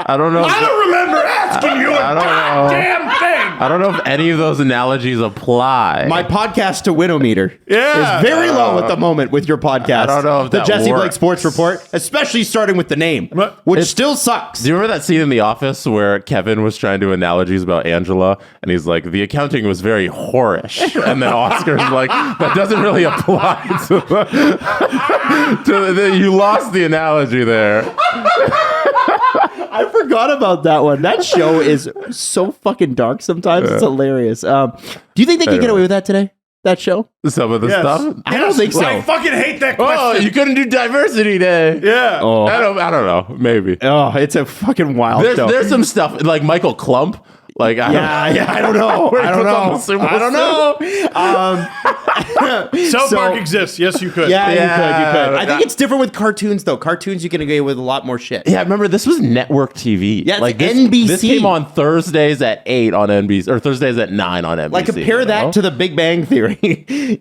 I don't know. I don't remember asking you a I don't know. goddamn thing. I don't know if any of those analogies apply. My podcast to winometer Yeah. is very low at the moment with your podcast. I don't know if the that Jesse Blake works. Sports Report, especially starting with the name, which still sucks. Do you remember that scene in The Office where Kevin was trying to do analogies about Angela, and he's like, the accounting was very whorish, and then Oscar's like, that doesn't really apply to you lost the analogy there. I forgot about that one. That show is so fucking dark sometimes. It's hilarious. Do you think they could get away with that today? That show? Some of the Yes. stuff. I don't think so. I fucking hate that Oh, question. you couldn't do diversity day. Yeah. Oh, I don't know. Maybe. oh, it's a fucking wild show. There's some stuff like Michael Klump. Like I don't know. Where he I don't puts on know. the sumo I don't know. South So- Park exists. Yes, you could. Yeah, you Yeah. could. I think it's different with cartoons, though. Cartoons, you can get away with a lot more shit. Yeah, remember this was network TV. Yeah, it's like this, NBC. This came on Thursdays at 8 on NBC or Thursdays at 9 on NBC. Like, compare you know? that to the Big Bang Theory.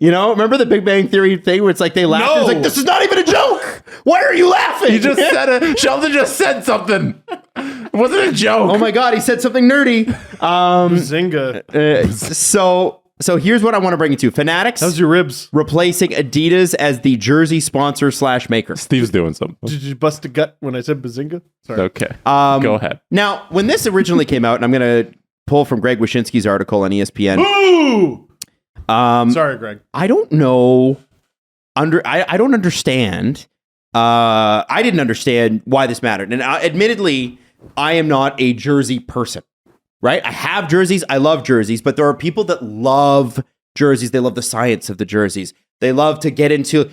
You know, remember the Big Bang Theory thing where it's like they laugh? No. It's like, this is not even a joke. Why are you laughing? You just said it. Sheldon just said something. It wasn't a joke. Oh my God, he said something nerdy. Zynga. So here's what I want to bring you to. Fanatics How's your ribs? replacing Adidas as the jersey sponsor / maker. Steve's doing something. Did you bust a gut when I said Bazinga? Sorry. Okay. Go ahead. Now, when this originally came out, and I'm going to pull from Greg Wyshynski's article on ESPN. Ooh! Sorry, Greg. I don't know. I don't understand. I didn't understand why this mattered. And admittedly, I am not a jersey person, right? I have jerseys. I love jerseys, but there are people that love jerseys. They love the science of the jerseys. They love to get into,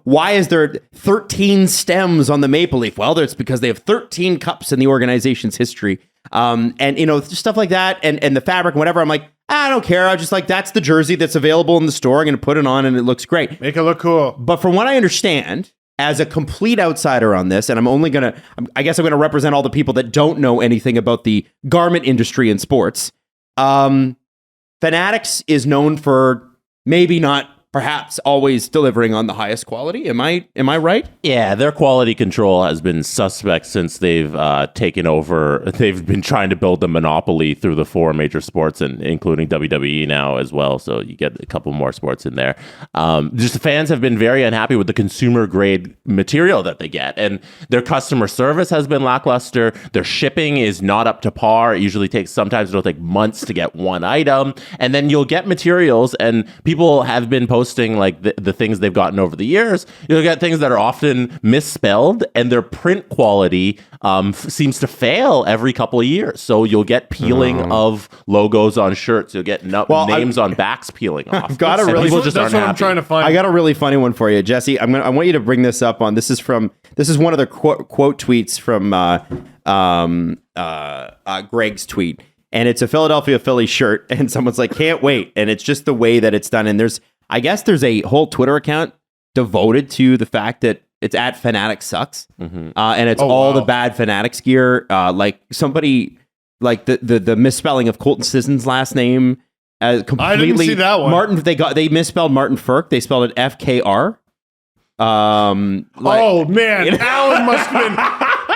why is there 13 stems on the maple leaf? Well, it's because they have 13 cups in the organization's history. And stuff like that and the fabric and whatever. I'm like, I don't care. I just like, that's the jersey that's available in the store. I'm going to put it on and it looks great. Make it look cool. But from what I understand, as a complete outsider on this, and I'm going to represent all the people that don't know anything about the garment industry in sports. Fanatics is known for maybe not perhaps always delivering on the highest quality. Am I right? Yeah, their quality control has been suspect since they've taken over. They've been trying to build a monopoly through the 4 major sports, and including WWE now as well. So you get a couple more sports in there. Just the fans have been very unhappy with the consumer grade material that they get, and their customer service has been lackluster. Their shipping is not up to par. It usually sometimes it'll take months to get one item, and then you'll get materials, and people have been posting like the things they've gotten over the years. You'll get things that are often misspelled, and their print quality seems to fail every couple of years. So you'll get peeling of logos on shirts. You'll get names on backs peeling off. I've got a And really- people just That's aren't what I'm happy. trying to find. I got a really funny one for you, Jesse. I want you to bring this up on. This is one of the quote tweets from Greg's tweet, and it's a Philadelphia Phillies shirt, and someone's like, "Can't wait," and it's just the way that it's done. And there's a whole Twitter account devoted to the fact that it's at Fanatics Sucks, and it's all the bad Fanatics gear. Like somebody like the misspelling of Colton Sisson's last name. Completely, I didn't see that one. They misspelled Martin Firk. They spelled it FKR. Oh man, Alan must have been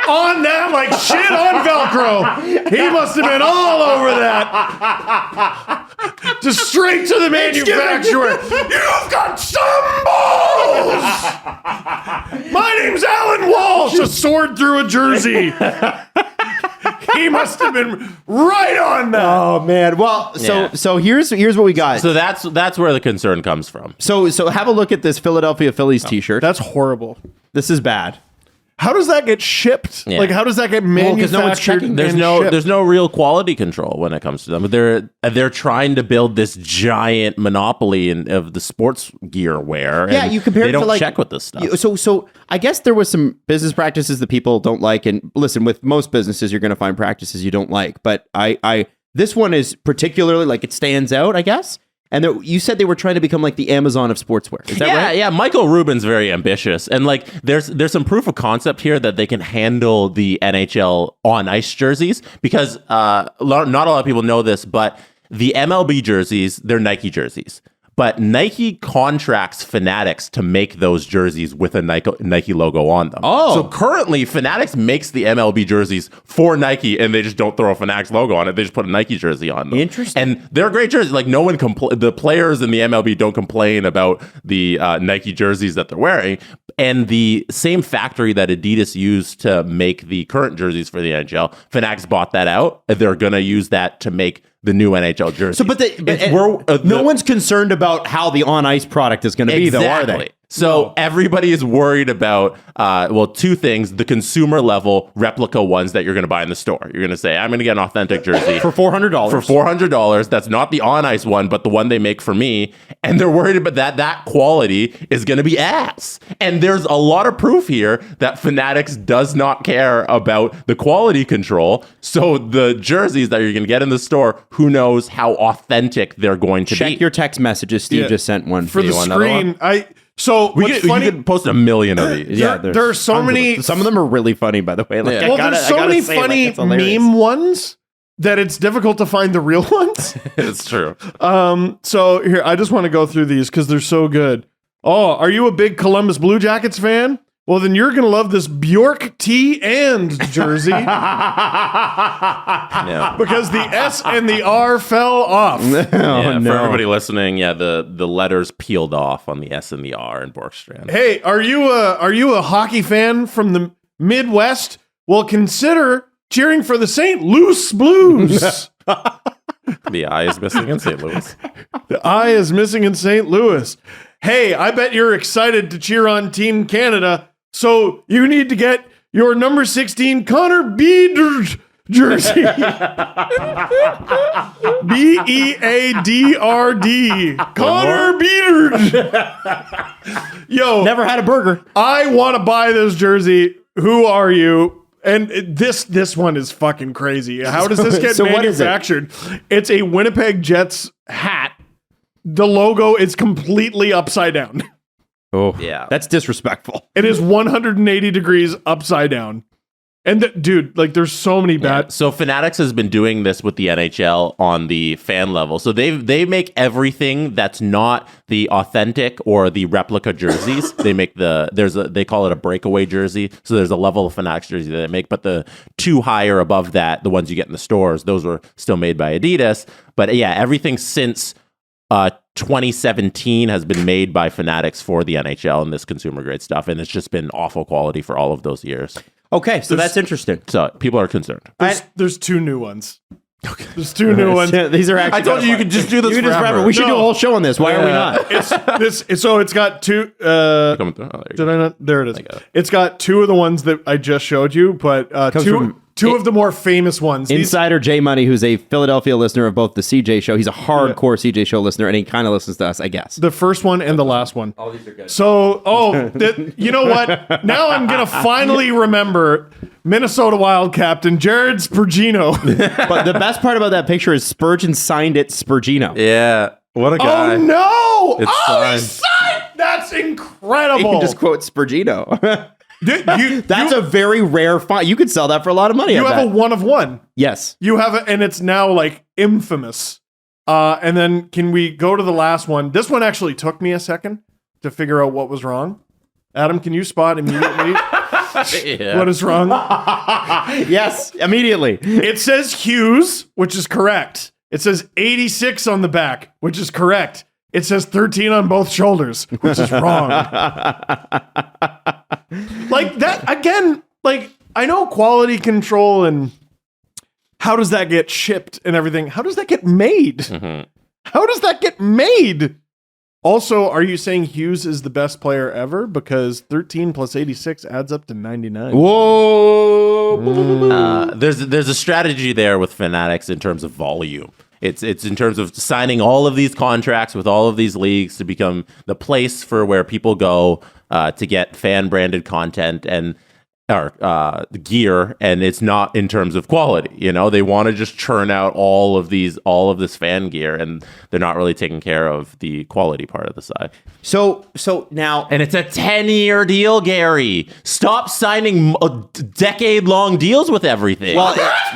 on that like shit on Velcro. He must have been all over that. Just straight to the manufacturer. You've got some balls. My name's Alan Walsh. A sword through a jersey. He must have been right on that. Oh man. Well, Yeah. so here's what we got. So that's where the concern comes from. So have a look at this Philadelphia Phillies t-shirt. That's horrible. This is bad. How does that get shipped? Yeah. Like, how does that get 'cause manufactured? no one's checking. There's and no shipped? real quality control when it comes to them. They're trying to build this giant monopoly of the sports gear wear. Yeah, and you compare they it to don't like check with this stuff. So I guess there was some business practices that people don't like. And listen, with most businesses, you're going to find practices you don't like. But this one is particularly like it stands out, I guess. And you said they were trying to become like the Amazon of sportswear. Is that right? Yeah. Michael Rubin's very ambitious, and like there's some proof of concept here that they can handle the NHL on ice jerseys because not a lot of people know this, but the MLB jerseys, they're Nike jerseys. but Nike contracts Fanatics to make those jerseys with a Nike logo on them. Oh. So currently, Fanatics makes the MLB jerseys for Nike, and they just don't throw a Fanatics logo on it. They just put a Nike jersey on them. Interesting. And they're great jerseys. Like, no one the players in the MLB don't complain about the Nike jerseys that they're wearing. And the same factory that Adidas used to make the current jerseys for the NHL, Fanatics bought that out. They're going to use that to make the new NHL jersey. So, no one's concerned about how the on-ice product is going to be, though, are they? So everybody is worried about, two things: the consumer level replica ones that you're going to buy in the store. You're going to say, I'm going to get an authentic jersey For $400. For $400. That's not the on-ice one, but the one they make for me. And they're worried about that quality is going to be ass. And there's a lot of proof here that Fanatics does not care about the quality control. So the jerseys that you're going to get in the store, who knows how authentic they're going to be. Check your text messages. Steve just sent one. For the screen, what's funny, you could post a million of these. Yeah, there are so many. Some of them are really funny, by the way. Like, Yeah. There's so many funny meme ones that it's difficult to find the real ones. It's true. So here, I just want to go through these because they're so good. Oh, are you a big Columbus Blue Jackets fan? Well, then you're going to love this Bjork T and jersey Yeah. because the S and the R fell off. Yeah, for everybody listening, the letters peeled off on the S and the R in Borkstrand. Hey, are you a hockey fan from the Midwest? Well, consider cheering for the St. Louis Blues. The I is missing in St. Louis. The I is missing in St. Louis. Hey, I bet you're excited to cheer on Team Canada, so you need to get your number 16 Connor Bedard jersey. B-E-A-D-R-D. Connor Bedard. Yo, Never had a burger. I want to buy this jersey. Who are you? And this one is fucking crazy. How does this get So what is it? manufactured? It's a Winnipeg Jets hat. The logo is completely upside down. Oh, Yeah. That's disrespectful. It is 180 degrees upside down. And dude, like there's so many bad. So Fanatics has been doing this with the NHL on the fan level. So they make everything that's not the authentic or the replica jerseys. They make they call it a breakaway jersey. So there's a level of Fanatics jersey that they make, but the two higher above that, the ones you get in the stores, those were still made by Adidas. But yeah, everything since 2017 has been made by Fanatics for the NHL and this consumer grade stuff, and it's just been awful quality for all of those years. Okay, so that's interesting. So people are concerned. There's two new ones. Okay. There's two new ones. These are actually. I told you could just do this You can just forever. We should do a whole show on this. Why are we not? So it's got two. Coming through. Oh, Did I not? There it is. got it. It's got two of the ones that I just showed you, but two of the more famous ones. Insider J Money, who's a Philadelphia listener of both the CJ Show. He's a hardcore CJ Show listener, and he kind of listens to us, I guess. The first one and the last one. Oh, these are good. So, you know what? Now I'm going to finally remember Minnesota Wild captain Jared Spurgeon. But the best part about that picture is Spurgeon signed it Spurgeon. Yeah. What a guy. Oh, no. It's He signed. That's incredible. You can just quote Spurgeon. Dude, That's a very rare font. You could sell that for a lot of money. You I have a bet. one of one. Yes. You have and it's now like infamous. And then can we go to the last one? This one actually took me a second to figure out what was wrong. Adam, can you spot immediately what is wrong? Yes, immediately. It says Hughes, which is correct. It says 86 on the back, which is correct. It says 13 on both shoulders, which is wrong. Like that, again, like I know quality control and how does that get shipped and everything? How does that get made? Mm-hmm. How does that get made? Also, are you saying Hughes is the best player ever? Because 13 plus 86 adds up to 99. Whoa. There's a strategy there with Fanatics in terms of volume. It's in terms of signing all of these contracts with all of these leagues to become the place for where people go to get fan branded content. And gear, and it's not in terms of quality. You know, they want to just churn out all of this fan gear, and they're not really taking care of the quality part of the side. So now, And it's a 10-year deal, Gary. Stop signing decade-long deals with everything. Well,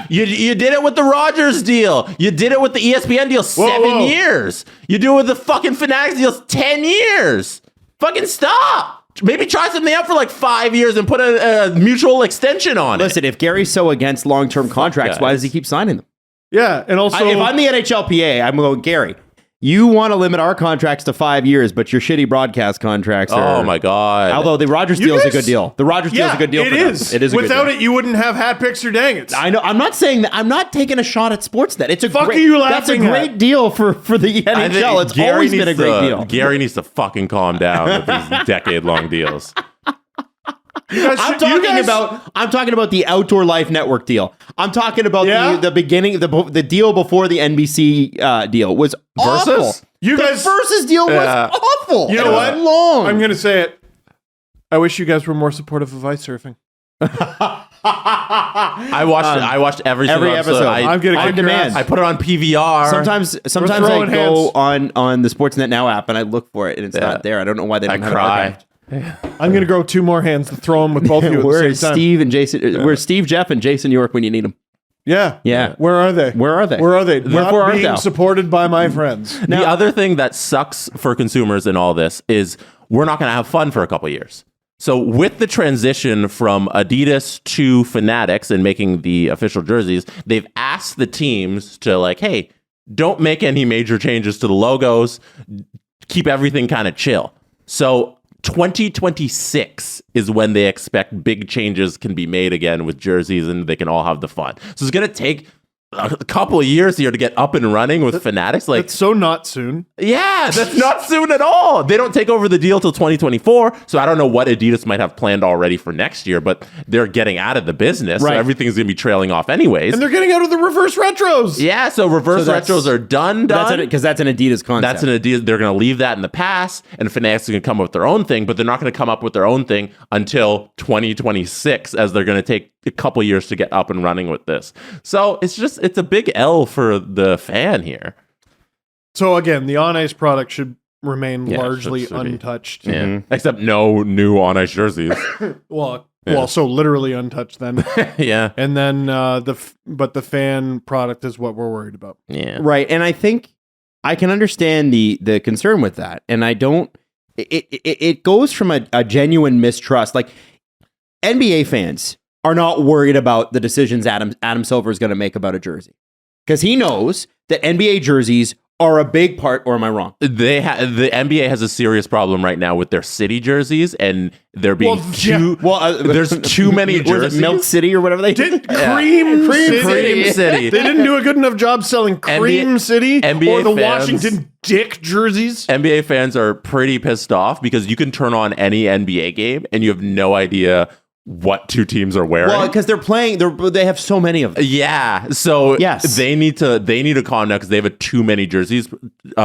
you did it with the Rogers deal. You did it with the ESPN deal, 7 years. You do it with the fucking Fanatics deals, 10 years. Fucking stop. Maybe try something out for like 5 years and put a mutual extension on listen, if Gary's so against long-term contracts, guys. why does he keep signing them? Yeah, and also If I'm the NHLPA, I'm going, Gary, you want to limit our contracts to 5 years, but your shitty broadcast contracts are... Oh my God. Although the Rogers deal is a good deal. The Rogers deal is a good deal it for them. is. It is a good Without deal. it, you wouldn't have hat picks or dang it. I know. I'm not saying that. I'm not taking a shot at Sportsnet. It's a Fuck great, are you that's a laughing at? great deal for the I think NHL. It's Gary always been a needs great to- deal. Gary needs to fucking calm down with these decade-long deals. I'm talking about the Outdoor Life Network deal. I'm talking about Yeah? the beginning, the deal before the NBC deal was awful. Versus? You the guys- Versus deal was awful. You know It was what? Long. I'm going to say it. I wish you guys were more supportive of ice surfing. I watched every single episode. I'm getting on good demand. I put it on PVR. Sometimes I throwing go on the Sportsnet Now app and I look for it and it's Yeah. not there. I don't know why they don't I have cry. it archived. I'm going to grow 2 more hands to throw them with both of you at Where the is same time. Steve and Jason? Where's Steve, Jeff, and Jason York when you need them? Yeah. Yeah. Where are they? Where are they? Where are they? Wherefore Not art being thou? supported by my friends. The other thing that sucks for consumers in all this is we're not going to have fun for a couple of years. So with the transition from Adidas to Fanatics and making the official jerseys, they've asked the teams to like, hey, don't make any major changes to the logos. Keep everything kind of chill. So 2026 is when they expect big changes can be made again with jerseys and they can all have the fun. So it's going to take a couple of years here to get up and running with Fanatics. Like, It's so not soon. yeah, that's not soon at all. They don't take over the deal till 2024. So I don't know what Adidas might have planned already for next year, but they're getting out of the business. Right. So everything's going to be trailing off anyways. And they're getting out of the reverse retros. Yeah, so reverse So that's- retros are done. Because that's an Adidas concept. That's an Adidas. They're going to leave that in the past, and Fanatics are going to come up with their own thing, but they're not going to come up with their own thing until 2026, as they're going to take a couple years to get up and running with this. So it's a big L for the fan here. So again, the on ice product should remain Yeah, largely should be. untouched. Yeah, except no new on ice jerseys. Well, so literally untouched then. Yeah, And then the fan product is what we're worried about. yeah. right. And I think I can understand the concern with that. And I don't. It goes from a genuine mistrust. Like NBA fans are not worried about the decisions Adam Silver is going to make about a jersey because he knows that NBA jerseys are a big part. Or am I wrong? The NBA has a serious problem right now with their city jerseys, and they're being there's too many What is jerseys. it, Milk City or whatever they Did did. Cream City. Cream City. They didn't do a good enough job selling Cream City NBA or the fans- Washington Dick jerseys. NBA fans are pretty pissed off because you can turn on any NBA game and you have no idea what two teams are wearing. Well, because they're playing. They have so many of them. Yeah, so Yes. they need to calm down because they have a too many jerseys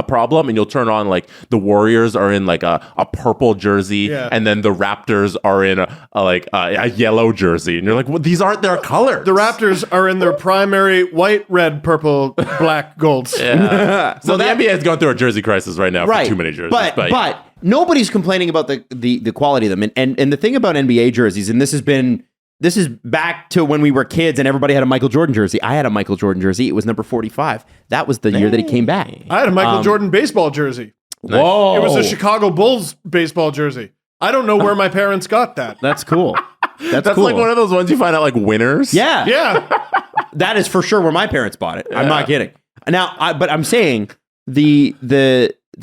problem, and you'll turn on like the Warriors are in like a purple jersey, Yeah. and then the Raptors are in a yellow jersey, and you're like, well, these aren't their colors. The Raptors are in their primary white, red, purple, black, golds. Yeah. So the NBA is going through a jersey crisis right now for too many jerseys. But nobody's complaining about the quality of them. And the thing about NBA jerseys, and this is back to when we were kids and everybody had a Michael Jordan jersey. I had a Michael Jordan jersey. It was number 45. That was the year that he came back. I had a Michael Jordan baseball jersey. Whoa. It was a Chicago Bulls baseball jersey. I don't know where my parents got that. That's cool. That's that's cool. like one of those ones you find out like winners. Yeah. Yeah. That is for sure where my parents bought it. I'm not kidding. Now, but I'm saying the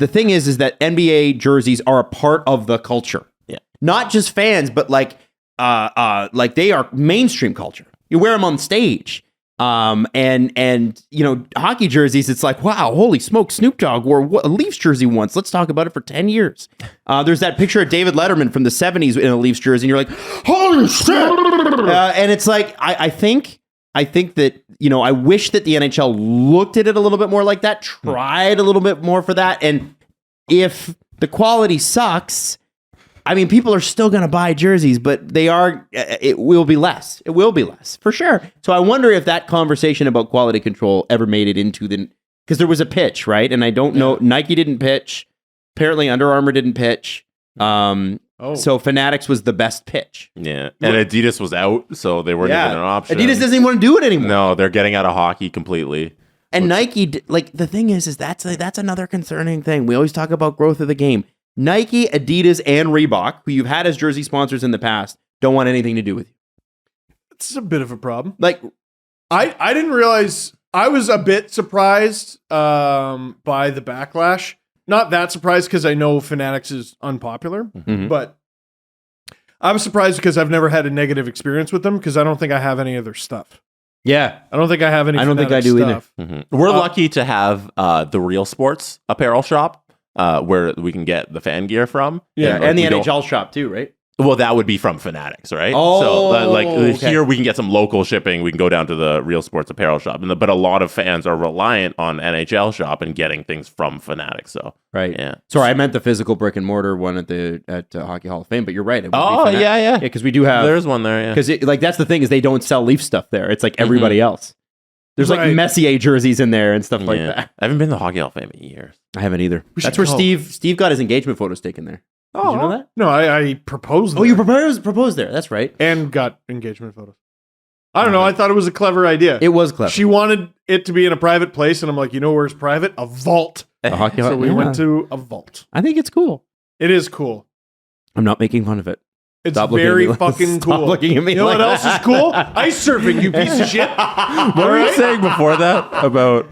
thing is that NBA jerseys are a part of the culture. Yeah. Not just fans, but like they are mainstream culture. You wear them on stage. And you know, hockey jerseys, it's like, wow, holy smoke, Snoop Dogg wore a Leafs jersey once. Let's talk about it for 10 years. There's that picture of David Letterman from the 70s in a Leafs jersey, and you're like, holy shit. And it's like, I think that, you know, I wish that the NHL looked at it a little bit more like that, tried a little bit more for that. And if the quality sucks, I mean, people are still going to buy jerseys, but it will be less. It will be less, for sure. So I wonder if that conversation about quality control ever made it into because there was a pitch, right? And I don't know, Nike didn't pitch. Apparently Under Armour didn't pitch. So Fanatics was the best pitch. Yeah. And Adidas was out, so they weren't even an option. Adidas doesn't even want to do it anymore. No, they're getting out of hockey completely. And Nike, the thing is that's another concerning thing. We always talk about growth of the game. Nike, Adidas, and Reebok, who you've had as jersey sponsors in the past, don't want anything to do with you. It's a bit of a problem. Like, I didn't realize. I was a bit surprised by the backlash. Not that surprised because I know Fanatics is unpopular, but I was surprised because I've never had a negative experience with them because I don't think I have any of their stuff. Yeah. I don't think I have any. I don't think I do stuff. either. We're lucky to have the Real Sports apparel shop where we can get the fan gear from. Yeah, and the NHL shop too, right? Well, that would be from Fanatics, right? Oh, okay. Here we can get some local shipping. We can go down to the Real Sports apparel shop, but a lot of fans are reliant on NHL shop and getting things from Fanatics. So right, yeah. Sorry, I meant the physical brick and mortar one at Hockey Hall of Fame, but you're right. Yeah, because we do have. There's one there. Yeah, because that's the thing is they don't sell Leaf stuff there. It's like everybody else. There's like Messier jerseys in there and stuff like that. I haven't been to Hockey Hall of Fame in years. I haven't either. That's where Steve got his engagement photos taken there. Did you know that? No, I proposed there. Oh, you proposed there. That's right. And got engagement photos. I don't know. I thought it was a clever idea. It was clever. She wanted it to be in a private place, and I'm like, you know where's private? A vault. So we went to a vault. I think it's cool. It is cool. I'm not making fun of it. It's very fucking cool. Stop looking at me. You know what else is cool? Ice surfing, you piece of shit. What were you saying before that about?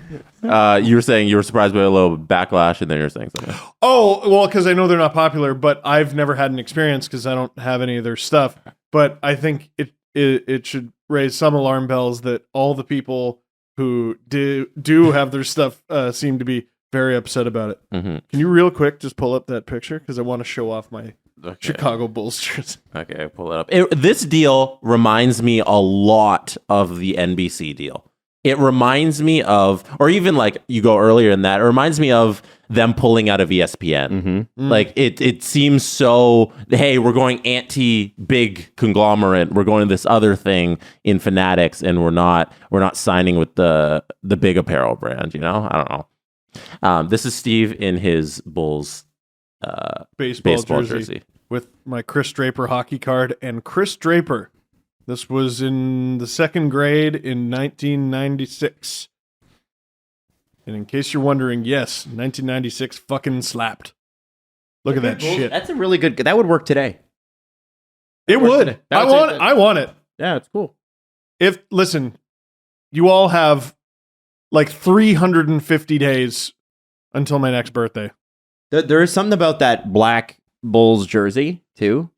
You were saying you were surprised by a little backlash, and then you're saying something. Oh, well, because I know they're not popular, but I've never had an experience because I don't have any of their stuff. But I think it should raise some alarm bells that all the people who do have their stuff seem to be very upset about it. Mm-hmm. Can you real quick just pull up that picture because I want to show off my Chicago Bulls jersey. Okay, pull it up. This deal reminds me a lot of the NBC deal. It reminds me of, or even like you go earlier in that, it reminds me of them pulling out of ESPN. Like it seems so, hey, we're going anti-big conglomerate. We're going to this other thing in Fanatics, and we're not signing with the big apparel brand. You know, I don't know. This is Steve in his Bulls baseball jersey with my Chris Draper hockey card. And Chris Draper, this was in the second grade in 1996. And in case you're wondering, yes, 1996 fucking slapped. Look at that shit. That's a really good. That would work today. It would. I want it. Yeah, it's cool. Listen, you all have like 350 days until my next birthday. There is something about that black Bulls jersey too.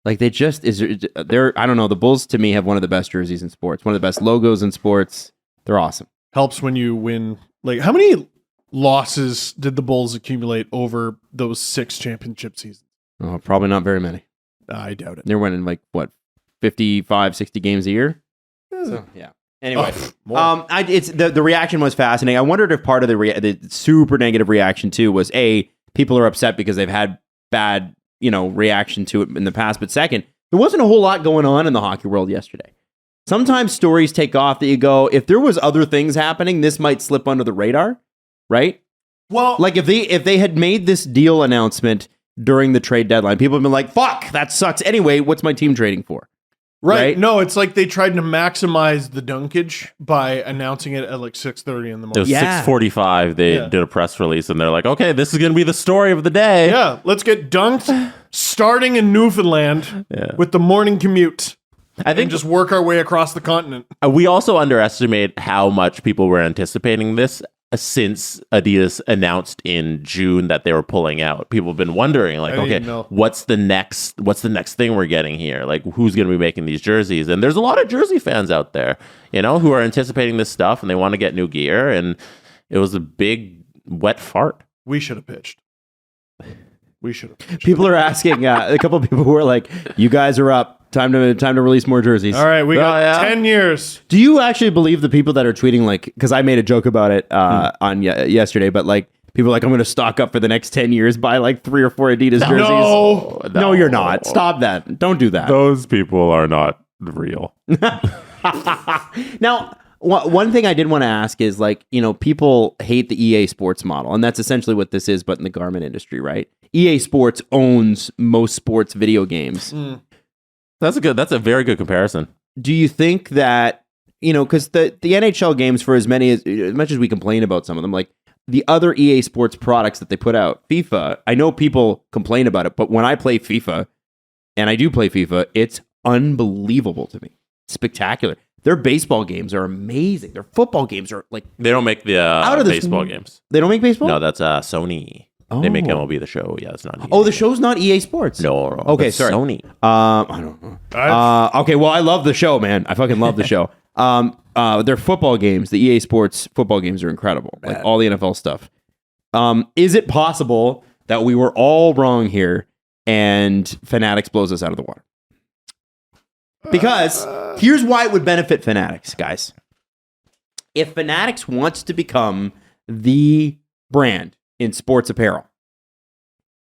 Like I don't know. The Bulls to me have one of the best jerseys in sports. One of the best logos in sports. They're awesome. Helps when you win. Like how many losses did the Bulls accumulate over those 6 championship seasons? Oh, probably not very many. I doubt it. They're winning like what, 55, 60 games a year. So, yeah. Anyway, it's the reaction was fascinating. I wondered if part of the super negative reaction too was people are upset because they've had bad, reaction to it in the past. But second, there wasn't a whole lot going on in the hockey world yesterday. Sometimes stories take off that you go, if there was other things happening, this might slip under the radar, right? Well, like if they had made this deal announcement during the trade deadline, people have been like, fuck, that sucks. Anyway, what's my team trading for? Right. No, it's like they tried to maximize the dunkage by announcing it at like 6:30 in the morning. It was 6:45. They did a press release, and they're like, okay, this is going to be the story of the day. Yeah, let's get dunked starting in Newfoundland with the morning commute. I think just work our way across the continent. We also underestimate how much people were anticipating this since Adidas announced in June that they were pulling out. People have been wondering, like, okay, what's the next thing we're getting here? Like, who's going to be making these jerseys? And there's a lot of jersey fans out there, who are anticipating this stuff and they want to get new gear. And it was a big wet fart. We should have pitched. People are asking. A couple of people were like, "You guys are up. Time to release more jerseys." All right, we got 10 years. Do you actually believe the people that are tweeting, like, because I made a joke about it on yesterday, but like People are like, I'm going to stock up for the next 10 years, buy like 3 or 4 Adidas jerseys. No, you're not. Stop that. Don't do that. Those people are not real. Now, one thing I did want to ask is like, people hate the EA Sports model, and that's essentially what this is, but in the garment industry, right? EA Sports owns most sports video games. That's a very good comparison. Do you think that, because the NHL games, for as much as we complain about some of them, like the other EA Sports products that they put out, FIFA, I know people complain about it, but when I play FIFA, and I do play FIFA, it's unbelievable to me. Spectacular. Their baseball games are amazing. Their football games are like... They don't make the baseball games. They don't make baseball? No, that's Sony. They make MLB The Show. Yeah, it's not EA. Oh, the show's not EA Sports? No. Okay, sorry. Sony. I don't know. Okay, well, I love the show, man. I fucking love the show. Their football games, the EA Sports football games are incredible. Like all the NFL stuff. Is it possible that we were all wrong here and Fanatics blows us out of the water? Because here's why it would benefit Fanatics, guys. If Fanatics wants to become the brand in sports apparel,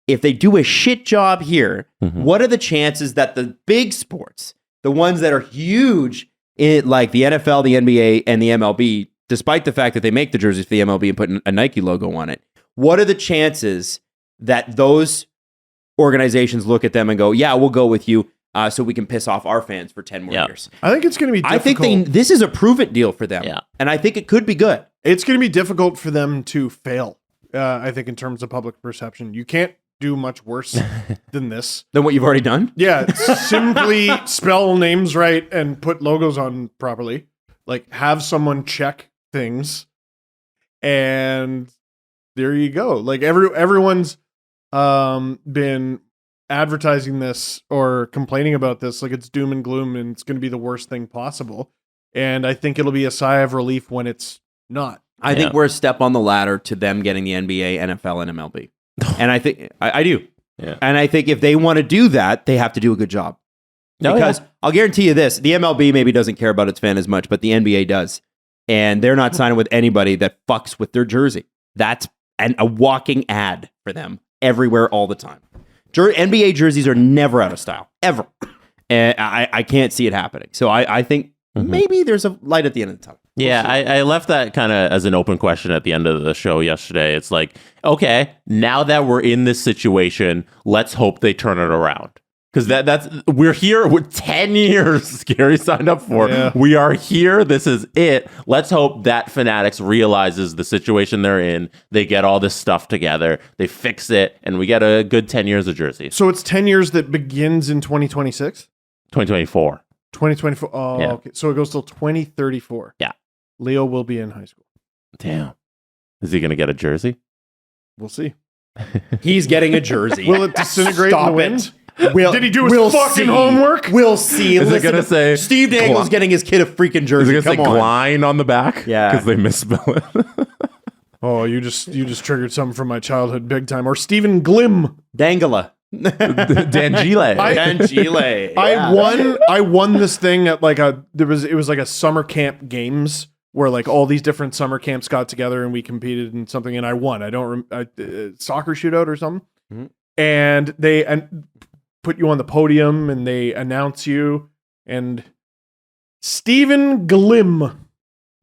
if they do a shit job here, what are the chances that the big sports, the ones that are huge, like the NFL, the NBA, and the MLB, despite the fact that they make the jerseys for the MLB and put a Nike logo on it, what are the chances that those organizations look at them and go, yeah, we'll go with you, so we can piss off our fans for 10 more years? I think it's going to be difficult. I think this is a prove-it deal for them. Yeah. And I think it could be good. It's going to be difficult for them to fail, I think, in terms of public perception. You can't do much worse than this. Than what you've already done? Yeah, simply spell names right and put logos on properly. Like, have someone check things, and there you go. Like, everyone's been advertising this or complaining about this like it's doom and gloom and it's going to be the worst thing possible. And I think it'll be a sigh of relief when it's not. I think we're a step on the ladder to them getting the NBA, NFL, and MLB. And I think I do. Yeah. And I think if they want to do that, they have to do a good job. Because I'll guarantee you this, the MLB maybe doesn't care about its fan as much, but the NBA does. And they're not signing with anybody that fucks with their jersey. That's a walking ad for them everywhere all the time. NBA jerseys are never out of style, ever. And I can't see it happening. So I think maybe there's a light at the end of the tunnel. Yeah, I left that kind of as an open question at the end of the show yesterday. It's like, okay, now that we're in this situation, let's hope they turn it around. Because we're here with 10 years Gary signed up for. Yeah. We are here. This is it. Let's hope that Fanatics realizes the situation they're in. They get all this stuff together. They fix it. And we get a good 10 years of jerseys. So it's 10 years that begins in 2026? 2024. 2024. Oh, yeah. Okay. So it goes till 2034. Yeah. Leo will be in high school. Damn. Is he going to get a jersey? We'll see. He's getting a jersey. Will it disintegrate in the wind? Did he do his fucking homework? We'll see. Is it going to say Steve Dangle's getting his kid a freaking jersey? Is it going to say Glein on the back? Yeah. Because they misspell it. Oh, you just triggered something from my childhood big time. Or Stephen Glim. Dangela. Dangile. Dangile. Yeah. I won this thing at like it was like a summer camp games where like all these different summer camps got together and we competed in something and I won. I don't soccer shootout or something. Mm-hmm. And they put you on the podium and they announce you and Stephen Glim,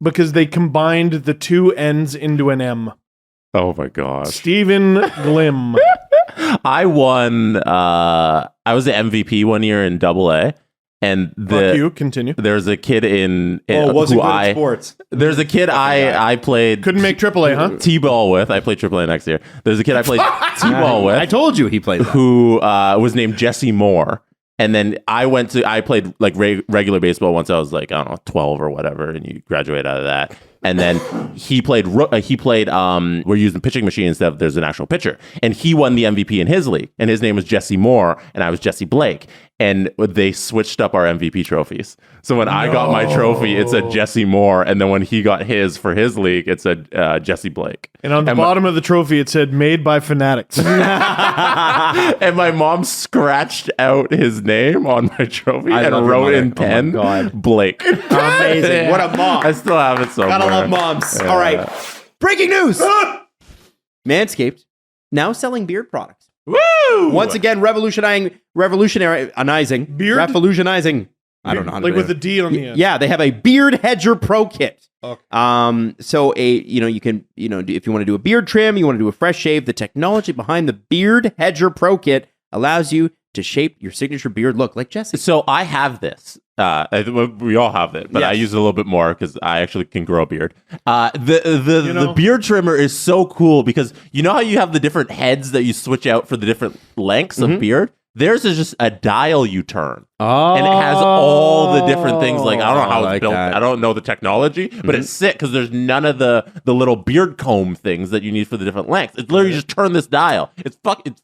because they combined the two N's into an M. Oh my gosh. Stephen Glim. I won. I was the MVP one year in AA, and Fuck you. Continue. There's a kid in wasn't good at sports. There's a kid I played. Couldn't make AAA, huh? T-ball with. I played AAA next year. There's a kid I played T-ball with. I told you he played that. Who was named Jesse Moore. And then I played like regular baseball once I was like, I don't know, 12 or whatever, and you graduate out of that. And then he played, we're using pitching machine instead of there's an actual pitcher. And he won the MVP in his league. And his name was Jesse Moore, and I was Jesse Blake. And they switched up our MVP trophies. So when I got my trophy, it said Jesse Moore. And then when he got his for his league, it said Jesse Blake. And on the bottom of the trophy, it said made by Fanatics. And my mom scratched out his name on my trophy and wrote in pen, Blake. Amazing. What a mom. I still have it somewhere. Gotta love moms. All right. Breaking news. Manscaped, now selling beard products. Woo! Once again, revolutionizing. I don't know how to like do with it. the D on the end. Yeah, they have a Beard Hedger Pro Kit. Okay. So you can, if you want to do a beard trim, you want to do a fresh shave, the technology behind the Beard Hedger Pro Kit allows you to shape your signature beard look like Jesse. So I have this. We all have it, but I Yes. use it a little bit more because I actually can grow a beard. The beard trimmer is so cool because you know how you have the different heads that you switch out for the different lengths of beard? Theirs is just a dial you turn. Oh, And it has all the different things. Like, I don't know how it's built. that. I don't know the technology, but it's sick because there's none of the little beard comb things that you need for the different lengths. It's literally just turn this dial. It's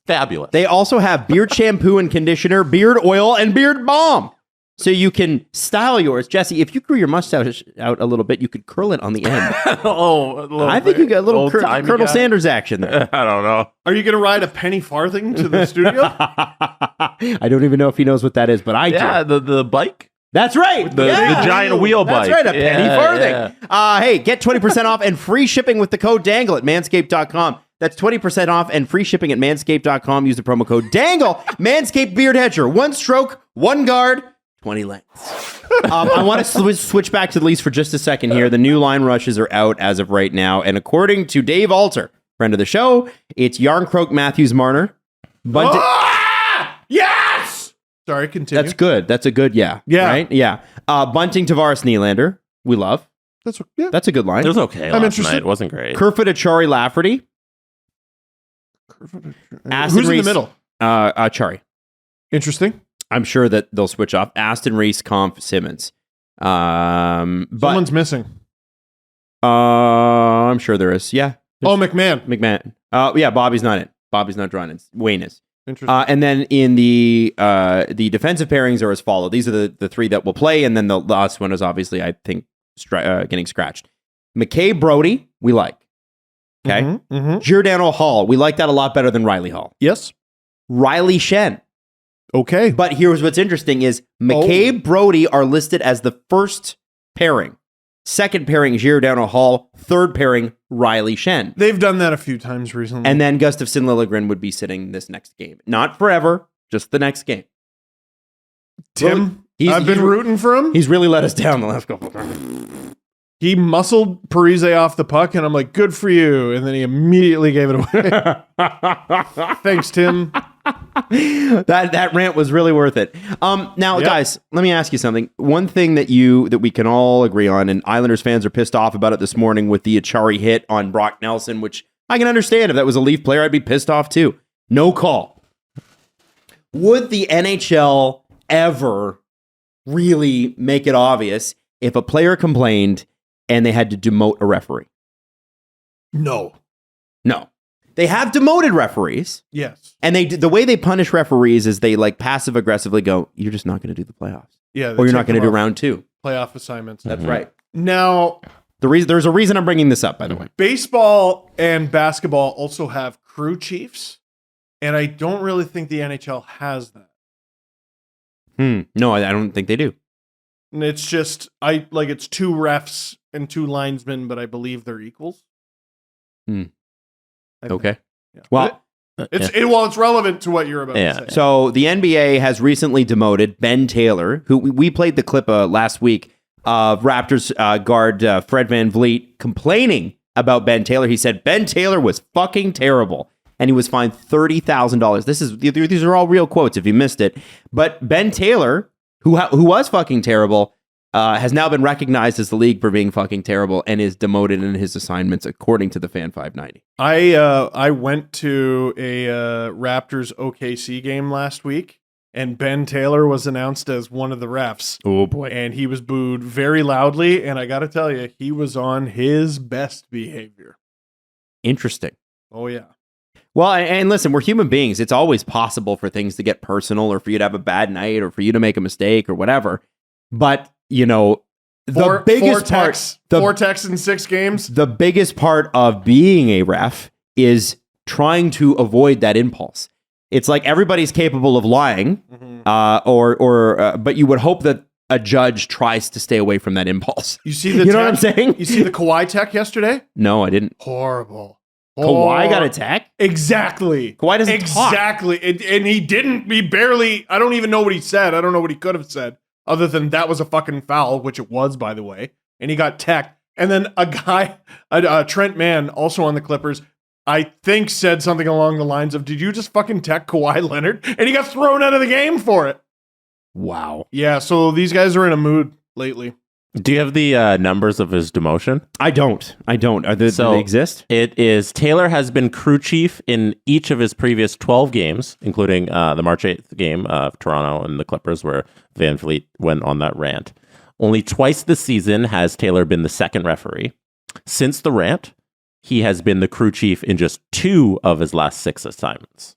fabulous. They also have beard shampoo and conditioner, beard oil, and beard balm. So you can style yours. Jesse, if you grew your mustache out a little bit, you could curl it on the end. I think you got a little Colonel Sanders action there. I don't know. Are you going to ride a penny farthing to the studio? I don't even know if he knows what that is, but I do. Yeah, the bike. That's right. The giant wheel bike. That's right, a penny farthing. Yeah. Hey, get 20% off and free shipping with the code DANGLE at manscaped.com. That's 20% off and free shipping at manscaped.com. Use the promo code DANGLE. Manscaped Beard Hedger. One stroke, one guard, 20 lengths. I want to switch back to the Leafs for just a second here. The new line rushes are out as of right now. And according to Dave Alter, friend of the show, it's Yarncroke, Matthews, Marner. Yes! Sorry, continue. That's good. That's a good, yeah. Yeah. Right? Yeah. Bunting, Tavares, Nylander. We love. That's a good line. It was okay. I'm last interested. night. It wasn't great. Kerfoot, Achari, Lafferty. Aston Who's Reese, in the middle? Achari. Interesting. I'm sure that they'll switch off. Aston Reese, Kampf, Simmons. But Someone's missing. I'm sure there is. Yeah. Oh, McMahon. McMahon. Yeah, Bobby's not in. Bobby's not drawing in. Wayne is. Interesting. And then in the defensive pairings are as follow. These are the three that will play, and then the last one is obviously, I think, getting scratched. McKay, Brody, we like. Okay. Giordano Hall, we like that a lot better than Riley Hall. Yes. Riley Shen. Okay. But here's what's interesting is McCabe, Brody are listed as the first pairing. Second pairing, Giordano Hall. Third pairing, Riley Shen. They've done that a few times recently. And then Gustafsson Liljegren would be sitting this next game. Not forever, just the next game. Tim, I've been rooting for him. He's really let us down the last couple. He muscled Parise off the puck, and I'm like, good for you. And then he immediately gave it away. Thanks, Tim. That rant was really worth it. Guys, let me ask you something. One thing that we can all agree on, and Islanders fans are pissed off about it this morning with the Achari hit on Brock Nelson, which I can understand. If that was a Leaf player, I'd be pissed off too. No call. Would the NHL ever really make it obvious if a player complained and they had to demote a referee? No. They have demoted referees. Yes. And the way they punish referees is they like passive aggressively go, you're just not going to do the playoffs. Yeah. Or you're not going to do round 2. Playoff assignments. That's right. Now, There's a reason I'm bringing this up, by the way. baseball and basketball also have crew chiefs, and I don't really think the NHL has that. No, I don't think they do. And it's just it's 2 refs and 2 linesmen, but I believe they're equals. I think. Okay. Yeah. Well, it's relevant to what you're about to say. so the NBA has recently demoted Ben Taylor, who we played the clip last week of Raptors guard Fred VanVleet complaining about Ben Taylor. He said Ben Taylor was fucking terrible, and he was fined $30,000. These are all real quotes if you missed it. But Ben Taylor, who was fucking terrible, has now been recognized as the league for being fucking terrible and is demoted in his assignments, according to the Fan 590. I went to a Raptors OKC game last week, and Ben Taylor was announced as one of the refs. Oh boy! And he was booed very loudly, and I got to tell you, he was on his best behavior. Interesting. Oh yeah. Well, and listen, we're human beings. It's always possible for things to get personal, or for you to have a bad night, or for you to make a mistake, or whatever. But the biggest part, 4 texts in 6 games. The biggest part of being a ref is trying to avoid that impulse. It's like everybody's capable of lying, but you would hope that a judge tries to stay away from that impulse. You see the you know what I'm saying? You see the Kawhi tech yesterday? No, I didn't. Horrible. Kawhi got a tech? Exactly. Kawhi doesn't talk. Exactly. And he didn't, he barely, I don't even know what he said. I don't know what he could have said other than that was a fucking foul, which it was, by the way. And he got tech. And then a guy, Trent Mann, also on the Clippers, I think said something along the lines of, did you just fucking tech Kawhi Leonard? And he got thrown out of the game for it. Wow. Yeah, so these guys are in a mood lately. Do you have the numbers of his demotion? I don't. Do they exist? It is Taylor has been crew chief in each of his previous 12 games, including the March 8th game of Toronto and the Clippers, where Van Vliet went on that rant. Only twice this season has Taylor been the second referee. Since the rant, he has been the crew chief in just 2 of his last 6 assignments.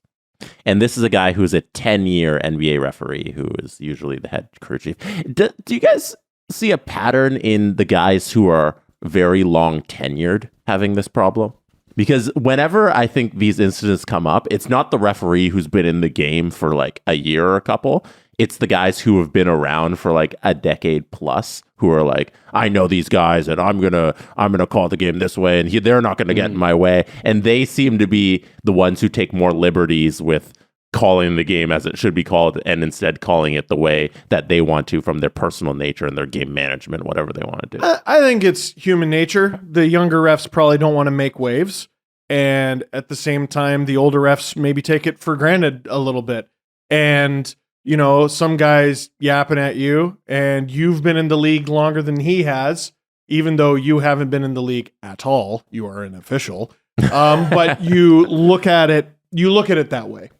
And this is a guy who's a 10-year NBA referee who is usually the head crew chief. Do you guys see a pattern in the guys who are very long tenured having this problem? Because whenever I think these incidents come up, it's not the referee who's been in the game for like a year or a couple. It's the guys who have been around for like a decade plus who are like, I know these guys and I'm gonna call the game this way and they're not gonna get in my way. And they seem to be the ones who take more liberties with calling the game as it should be called and instead calling it the way that they want to from their personal nature and their game management, whatever they want to do. I think it's human nature. The younger refs probably don't want to make waves. And at the same time, the older refs maybe take it for granted a little bit. And, you know, some guys yapping at you and you've been in the league longer than he has, even though you haven't been in the league at all. You are an official. But you look at it that way.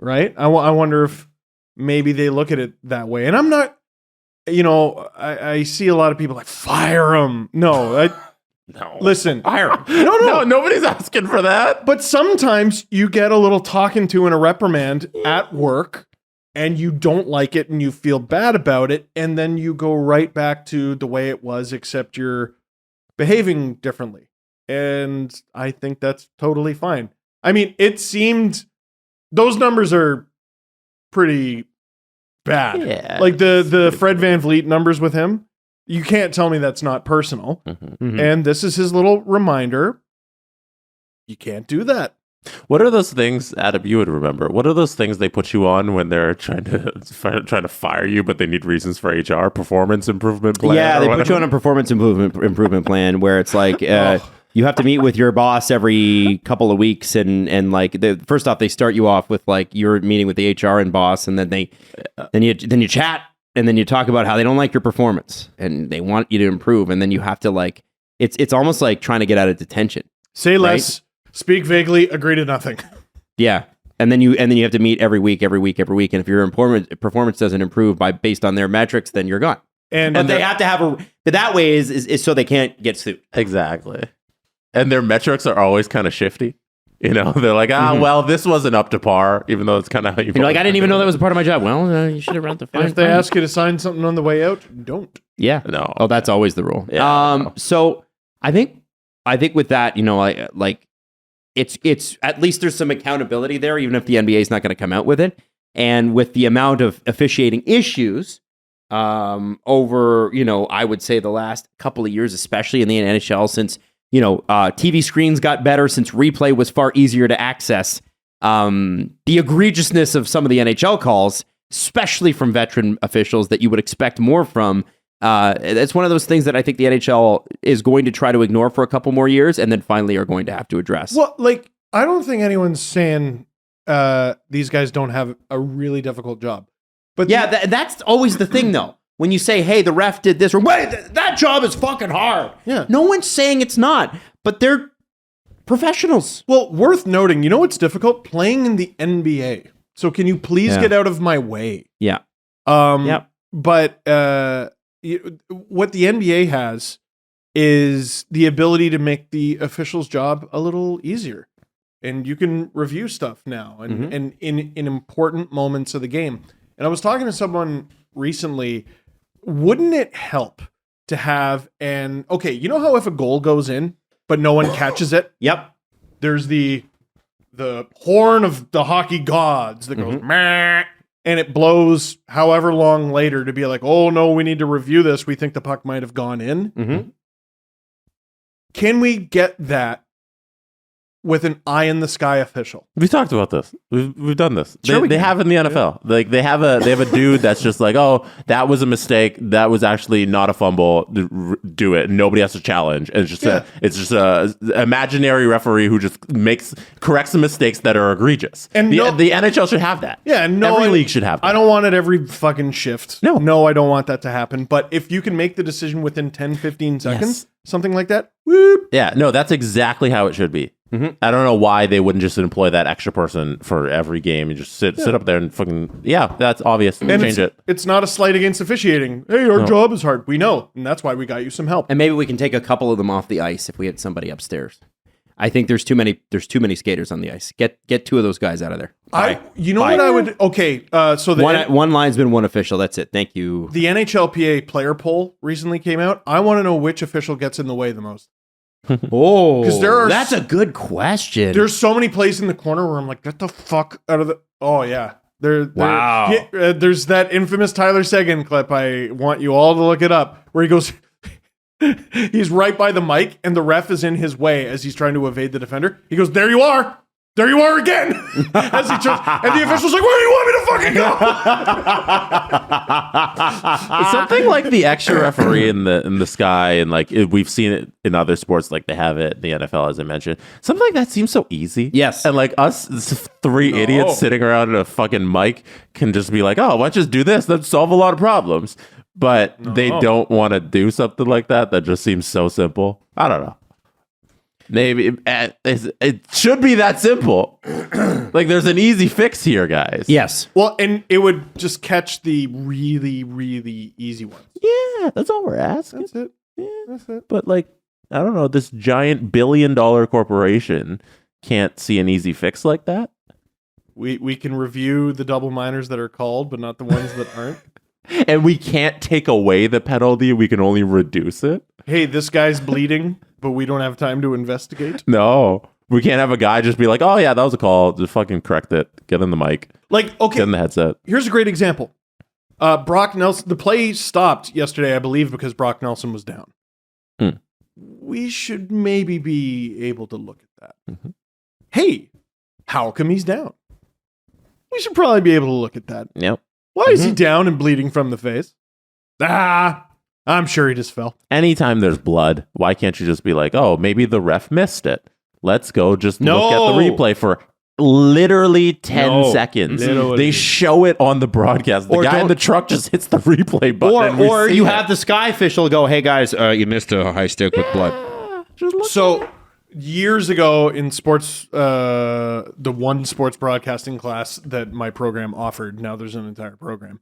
Right? I wonder if maybe they look at it that way. And I'm not, you know, I see a lot of people like, fire him. No. Listen. Fire him. No, nobody's asking for that. But sometimes you get a little talking to and a reprimand at work and you don't like it and you feel bad about it. And then you go right back to the way it was, except you're behaving differently. And I think that's totally fine. I mean, it seemed... Those numbers are pretty bad. Yeah, like the Fred VanVleet numbers with him, you can't tell me that's not personal. Mm-hmm. And this is his little reminder. You can't do that. What are those things, Adam, you would remember? What are those things they put you on when they're trying to fire you, but they need reasons for HR? Performance improvement plan? Yeah, they put you on a performance improvement plan where it's like... You have to meet with your boss every couple of weeks, and like first off, they start you off with like you're meeting with the HR and boss, and then you chat, and then you talk about how they don't like your performance, and they want you to improve, and then you have to like it's almost like trying to get out of detention. Say less, speak vaguely, agree to nothing. Yeah, and then you have to meet every week, and if your performance doesn't improve based on their metrics, then you're gone. But they have to have but that way is so they can't get sued. Exactly. And their metrics are always kind of shifty. You know, they're like, well, this wasn't up to par, even though it's kind of how you... You're like, I didn't even know that was a part of my job. Well, you should have run the fine. If they ask you to sign something on the way out, don't. Yeah. No. Oh, that's always the rule. Yeah. So I think with that, you know, like it's at least there's some accountability there, even if the NBA is not going to come out with it. And with the amount of officiating issues over, you know, I would say the last couple of years, especially in the NHL, since... You know, TV screens got better since replay was far easier to access. The egregiousness of some of the NHL calls, especially from veteran officials that you would expect more from, it's one of those things that I think the NHL is going to try to ignore for a couple more years and then finally are going to have to address. Well, like, I don't think anyone's saying these guys don't have a really difficult job. But yeah, that's always the thing, though. When you say, hey, the ref did this, or wait, that job is fucking hard. Yeah. No one's saying it's not, but they're professionals. Well, worth noting, you know what's difficult? Playing in the NBA. So can you please get out of my way? Yeah. But what the NBA has is the ability to make the official's job a little easier. And you can review stuff now and in important moments of the game. And I was talking to someone recently... Wouldn't it help to have okay, you know how if a goal goes in, but no one catches it? Yep. There's the horn of the hockey gods that goes, meh, and it blows however long later to be like, oh no, we need to review this. We think the puck might have gone in. Mm-hmm. Can we get that with an eye in the sky official. We talked about this. We've done this. Sure They have in the NFL. Like they have a dude that's just like, oh, that was a mistake. That was actually not a fumble. Do it. Nobody has to challenge. And it's just a imaginary referee who just corrects the mistakes that are egregious. And the NHL should have that. Yeah, every league should have that. I don't want it every fucking shift. No, I don't want that to happen. But if you can make the decision within 10, 15 seconds, something like that, whoop. Yeah, no, that's exactly how it should be. Mm-hmm. I don't know why they wouldn't just employ that extra person for every game and just sit up there and fucking, that's obvious. And change it. It's not a slight against officiating. Hey, our job is hard. We know. And that's why we got you some help. And maybe we can take a couple of them off the ice if we had somebody upstairs. I think there's too many skaters on the ice. Get two of those guys out of there. What I would, okay. So one linesman, one official. That's it. Thank you. The NHLPA player poll recently came out. I want to know which official gets in the way the most. That's a good question. There's so many plays in the corner where I'm like, get the fuck out of the. Oh yeah, Wow. There's that infamous Tyler Seguin clip. I want you all to look it up, where he goes. He's right by the mic, and the ref is in his way as he's trying to evade the defender. He goes, "There you are." There you are again. As he turns, and the official's like, "Where do you want me to fucking go?" Something like the extra referee in the sky, and like we've seen it in other sports, like they have it in the NFL, as I mentioned. Something like that seems so easy. Yes, and like us three idiots sitting around at a fucking mic can just be like, "Oh, why don't you just do this? That'd solve a lot of problems." But they don't want to do something like that. That just seems so simple. I don't know. Maybe it should be that simple. Like there's an easy fix here, guys. Yes. Well, and it would just catch the really, really easy ones. Yeah, that's all we're asking. That's it. Yeah, that's it. But like, I don't know, this giant billion-dollar corporation can't see an easy fix like that. We can review the double minors that are called, but not the ones that aren't. And we can't take away the penalty. We can only reduce it. Hey, this guy's bleeding, but we don't have time to investigate. No, we can't have a guy just be like, "Oh yeah, that was a call. Just fucking correct it. Get in the mic. Like, okay, get in the headset." Here's a great example. Brock Nelson. The play stopped yesterday, I believe, because Brock Nelson was down. We should maybe be able to look at that. Mm-hmm. Hey, how come he's down? We should probably be able to look at that. Yep. Why is he down and bleeding from the face? I'm sure he just fell. Anytime there's blood, why can't you just be like, "Oh, maybe the ref missed it. Let's go just look at the replay for literally 10 seconds." Literally. They show it on the broadcast. The guy in the truck just hits the replay button. Or you have the sky official go, "Hey guys, you missed a high stick with blood." So years ago in sports, the one sports broadcasting class that my program offered, now there's an entire program.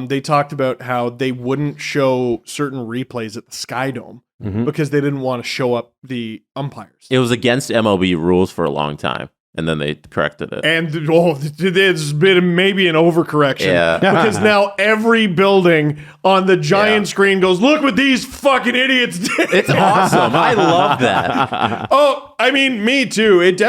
They talked about how they wouldn't show certain replays at the Sky Dome because they didn't want to show up the umpires. It was against MLB rules for a long time, and then they corrected it. And there's been maybe an overcorrection. Yeah. Because now every building on the giant screen goes, "Look what these fucking idiots did." It's awesome. I love that. Oh, I mean, me too. It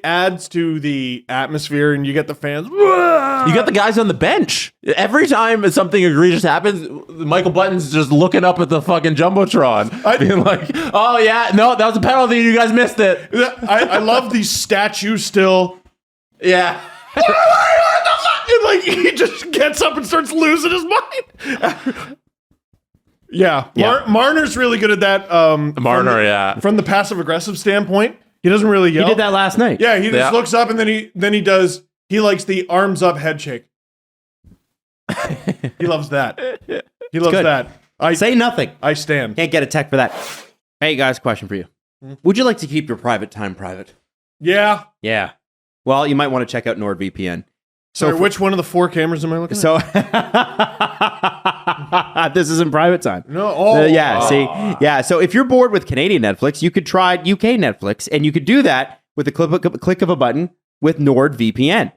adds to the atmosphere, and you get the fans. You got the guys on the bench. Every time something egregious happens, Michael Button's just looking up at the fucking Jumbotron, being like, "Oh yeah, no, that was a penalty. You guys missed it." I love these statues still. Yeah. What the fuck? And like he just gets up and starts losing his mind. Yeah. Marner's really good at that. Marner, from the passive aggressive standpoint, he doesn't really yell. He did that last night. Yeah, he just looks up and then he likes the arms up head shake. He loves that. He loves that. Say nothing. I stand. Can't get a tech for that. Hey guys, question for you. Would you like to keep your private time private? Yeah. Yeah. Well, you might want to check out NordVPN. So which one of the 4 cameras am I looking at? So this isn't private time. No. Yeah. So if you're bored with Canadian Netflix, you could try UK Netflix, and you could do that with the click of a button with NordVPN.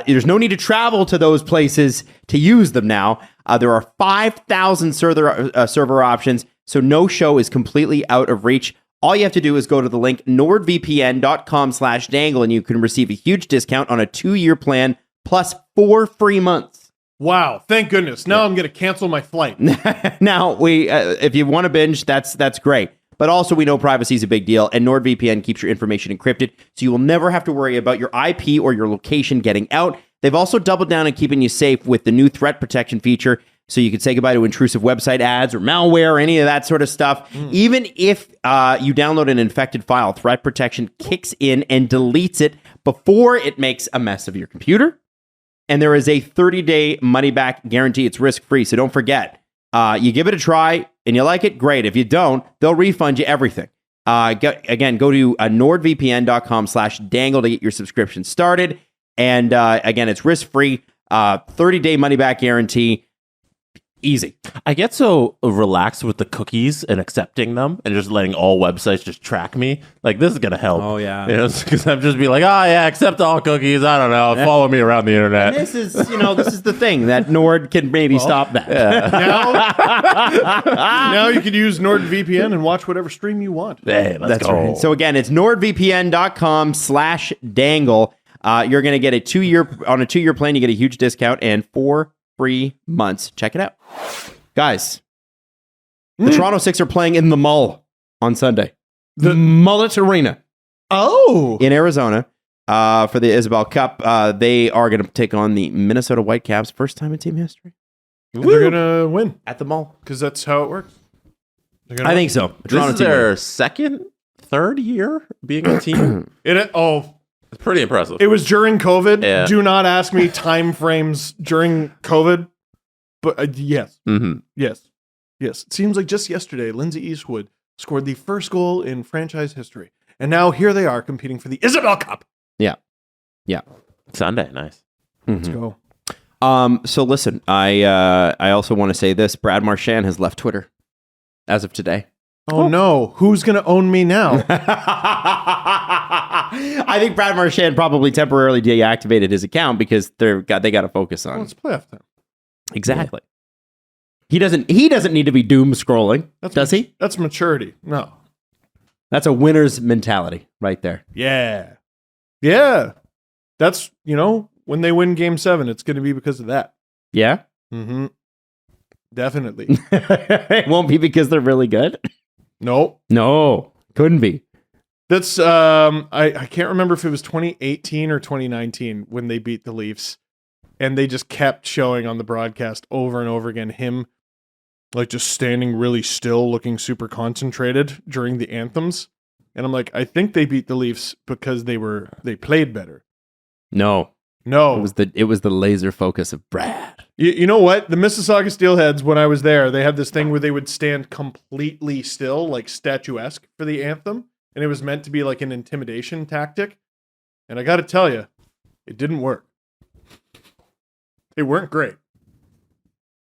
There's no need to travel to those places to use them now. There are 5,000 server options, so no show is completely out of reach. All you have to do is go to the link nordvpn.com/dangle, and you can receive a huge discount on a 2-year plan plus 4 free months. Wow, thank goodness. Now I'm going to cancel my flight. Now, if you want to binge, that's great. but also we know privacy is a big deal, and NordVPN keeps your information encrypted, so you will never have to worry about your IP or your location getting out. They've also doubled down on keeping you safe with the new threat protection feature, so you can say goodbye to intrusive website ads or malware or any of that sort of stuff. Even if you download an infected file, threat protection kicks in and deletes it before it makes a mess of your computer. And there is a 30-day money-back guarantee. It's risk-free, so don't forget. You give it a try, and you like it, great. If you don't, they'll refund you everything. Go to nordvpn.com/dangle to get your subscription started. And again, it's risk-free, 30-day money-back guarantee. Easy. I get so relaxed with the cookies and accepting them and just letting all websites just track me. Like, this is going to help. Oh, yeah. Because I'm just be like, oh, yeah, accept all cookies. I don't know. Follow me around the internet. And this is the thing that Nord can maybe stop that. Yeah. Now you can use NordVPN and watch whatever stream you want. Hey, let's go. Right. So again, it's nordvpn.com/dangle. You're going to get a 2-year plan. You get a huge discount and 4 free months. Check it out. Guys, the Toronto Six are playing in the Mull on Sunday. The Mullet Arena. Oh. In Arizona for the Isabel Cup. They are going to take on the Minnesota Whitecaps. First time in team history. And they're going to win. At the Mull. Because that's how it works. I think so. This is their third year being a team. It's pretty impressive. It was during COVID. Yeah. Do not ask me time frames during COVID. But yes. Mm-hmm. Yes. It seems like just yesterday, Lindsay Eastwood scored the first goal in franchise history. And now here they are competing for the Isabel Cup. Yeah. Sunday, nice. Let's go. So listen, I also want to say this. Brad Marchand has left Twitter as of today. Oh no, who's going to own me now? I think Brad Marchand probably temporarily deactivated his account because they got to focus on. Well, it's playoff time. Exactly. Yeah. He doesn't need to be doom scrolling, does he? That's maturity. No. That's a winner's mentality right there. Yeah. That's, when they win game 7, it's going to be because of that. Yeah? Mm-hmm. Definitely. It won't be because they're really good? Nope. No, couldn't be. That's, I can't remember if it was 2018 or 2019 when they beat the Leafs. And they just kept showing on the broadcast over and over again him like just standing really still, looking super concentrated during the anthems. And I'm like, I think they beat the Leafs because they played better. No. It was the laser focus of Brad. You know what? The Mississauga Steelheads, when I was there, they had this thing where they would stand completely still, like statuesque for the anthem. And it was meant to be like an intimidation tactic. And I got to tell you, it didn't work. They weren't great.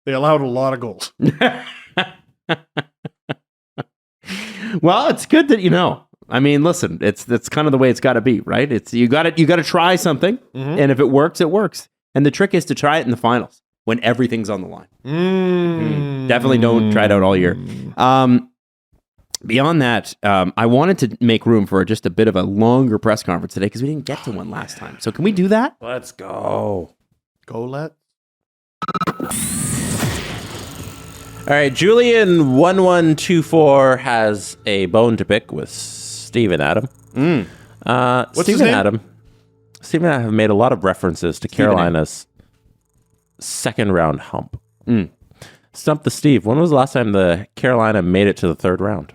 They allowed a lot of goals. Well, it's good that I mean, listen, that's kind of the way it's got to be, right? It's you got to try something, and if it works, it works. And the trick is to try it in the finals when everything's on the line. Definitely don't try it out all year. Beyond that, I wanted to make room for just a bit of a longer press conference today because we didn't get to one last time. So can we do that? Let's go. Go let. All right, Julian1124 has a bone to pick with Steve and Adam. What's Steve his and name? Adam. Steve and I have made a lot of references to Carolina's second round hump. Stump the Steve. When was the last time the Carolina made it to the third round?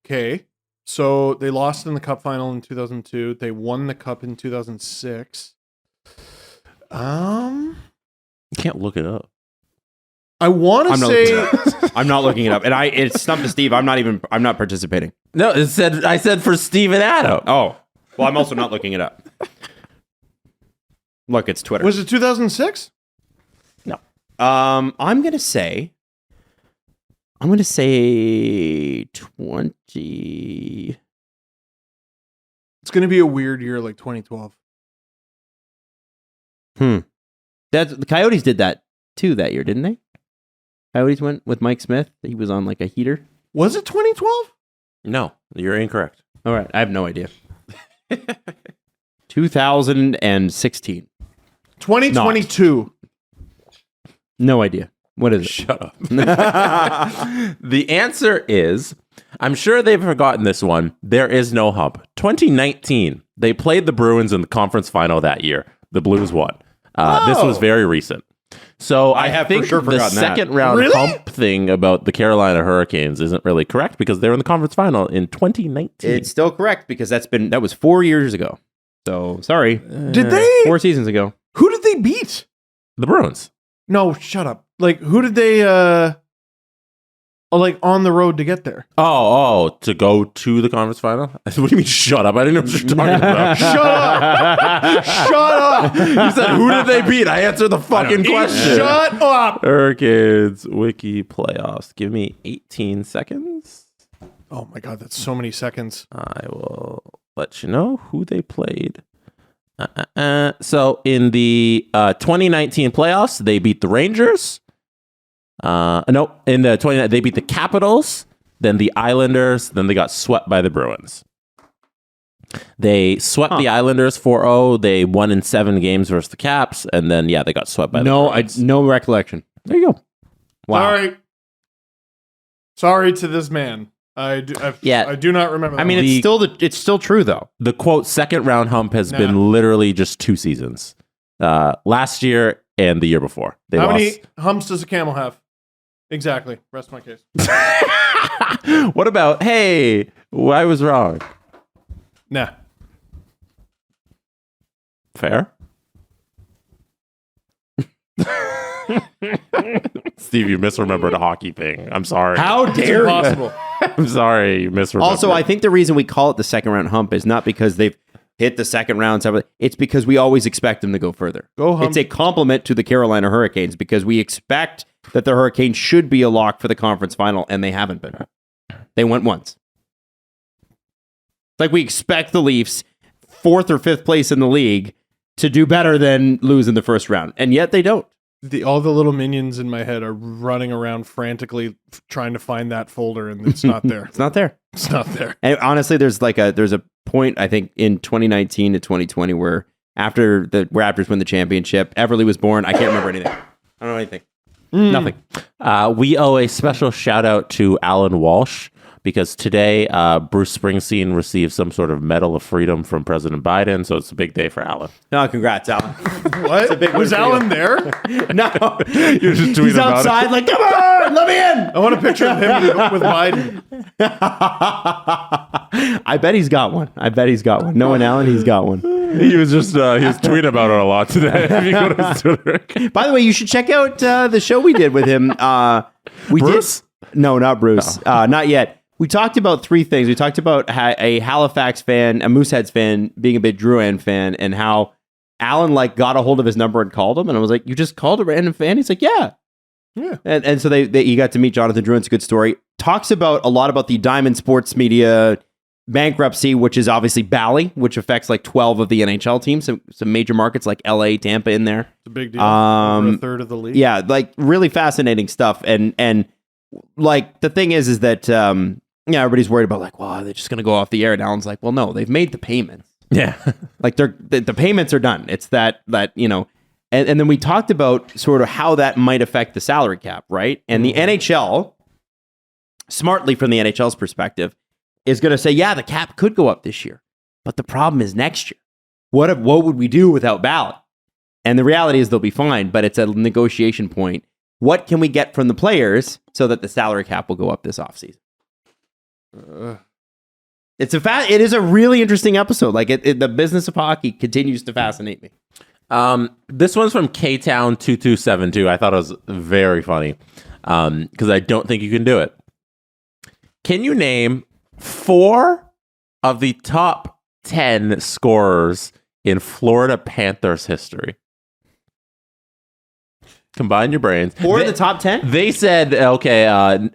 Okay. So they lost in the cup final in 2002. They won the cup in 2006. You can't look it up. I want to say I'm not looking it up. And it's Stump to Steve. I'm not participating. No, I said for Steve and Adam. Oh. Well, I'm also not looking it up. Look, it's Twitter. Was it 2006? No. I'm going to say 20. It's going to be a weird year like 2012. The Coyotes did that too that year, didn't they? Coyotes went with Mike Smith. He was on like a heater. Was it 2012? No, you're incorrect. All right. I have no idea. 2016. 2022. No idea. What is it? Shut up. The answer is, I'm sure they've forgotten this one. There is no hump. 2019, they played the Bruins in the conference final that year. The Blues won. This was very recent. So I have think for sure the forgotten that. second round hump thing about the Carolina Hurricanes isn't really correct because they were in the conference final in 2019. It's still correct because that was 4 years ago. So sorry. Did they? 4 seasons ago. Who did they beat? The Bruins. No, shut up. Like, who did they, like, on the road to get there? To go to the conference final? What do you mean, shut up? I didn't know what you're talking about. Shut up! Shut up! You said, who did they beat? I answered the fucking question. Shut up! Hurricanes Wiki playoffs. Give me 18 seconds. Oh my God, that's so many seconds. I will let you know who they played. So in the 2019 playoffs, they beat the Rangers. No, in the 2019, they beat the Capitals, then the Islanders, then they got swept by the Bruins. They swept the Islanders 4-0. They won in 7 games versus the Caps, and then they got swept by the Bruins. No recollection. There you go. Wow. Sorry to this man. I do not remember. I mean, it's still true though. The quote second round hump has been literally just 2 seasons. Last year and the year before. How many humps does a camel have? Exactly. Rest my case. What about, hey, I was wrong? Nah. Fair. Steve, you misremembered a hockey thing. I'm sorry. How dare Impossible. I'm sorry, you misremembered. Also, I think the reason we call it the second round hump is not because they've hit the second round. It's because we always expect them to go further. Go hump. It's a compliment to the Carolina Hurricanes because we expect that the Hurricanes should be a lock for the conference final, and they haven't been. They went once. Like we expect the Leafs, 4th or 5th place in the league, to do better than lose in the first round, and yet they don't. All the little minions in my head are running around frantically trying to find that folder, and it's not there. It's not there. It's not there. And honestly, there's a point I think in 2019 to 2020 where after the Raptors win the championship, Everly was born. I can't remember anything. I don't know anything. Nothing. We owe a special shout out to Alan Walsh because today Bruce Springsteen received some sort of Medal of Freedom from President Biden, so it's a big day for Alan. No, congrats, Alan. What? Was Alan there? No, You're just tweeting he's outside like, come on, let me in. I want a picture of him with Biden. I bet he's got one. Knowing Alan, he's got one. He was just he was tweeting about it a lot today. If you go to his Twitter. By the way, you should check out the show we did with him. Bruce? No, not Bruce. Not yet. We talked about 3 things. We talked about a Halifax fan, a Mooseheads fan, being a big Drouin fan, and how Alan got a hold of his number and called him. And I was like, "You just called a random fan?" He's like, "Yeah." And so he got to meet Jonathan Drouin. It's a good story. Talks about a lot about the Diamond Sports Media bankruptcy, which is obviously Bally, which affects 12 of the NHL teams, some major markets like LA, Tampa in there. It's a big deal. Over a third of the league. Yeah, really fascinating stuff. And the thing is that everybody's worried about well, they're just going to go off the air. And Alan's like, well, no, they've made the payments. Yeah. The payments are done. It's that and then we talked about sort of how that might affect the salary cap, right? And the NHL, smartly from the NHL's perspective, is going to say, yeah, the cap could go up this year, but the problem is next year. What would we do without Ballot? And the reality is they'll be fine, but it's a negotiation point. What can we get from the players so that the salary cap will go up this offseason? It is a really interesting episode. The business of hockey continues to fascinate me. This one's from K-Town 2272. I thought it was very funny because I don't think you can do it. Can you name 4 of the top 10 scorers in Florida Panthers history? Combine your brains. 4 of the top 10? They said, okay,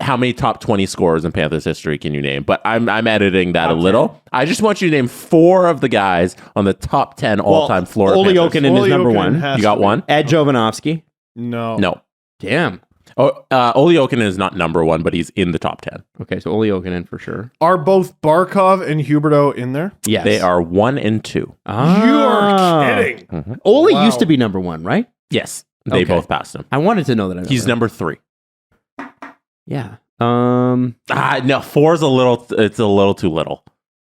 how many top 20 scorers in Panthers history can you name? But I'm editing that top a little. 10. I just want you to name 4 of the guys on the top 10 all-time Florida Panthers. Panthers. Olli Jokinen is number 1. You got one? Ed Jovanovski. No. Damn. Olli Jokinen is not number 1, but he's in the top 10. Okay, so Olli Jokinen for sure. Are both Barkov and Huberdeau in there? Yes. They are 1 and 2. You are kidding. Mm-hmm. Olli used to be number 1, right? Yes. They Okay. both passed him. I wanted to know that. He's number 3. Yeah. No, 4 is it's a little too little.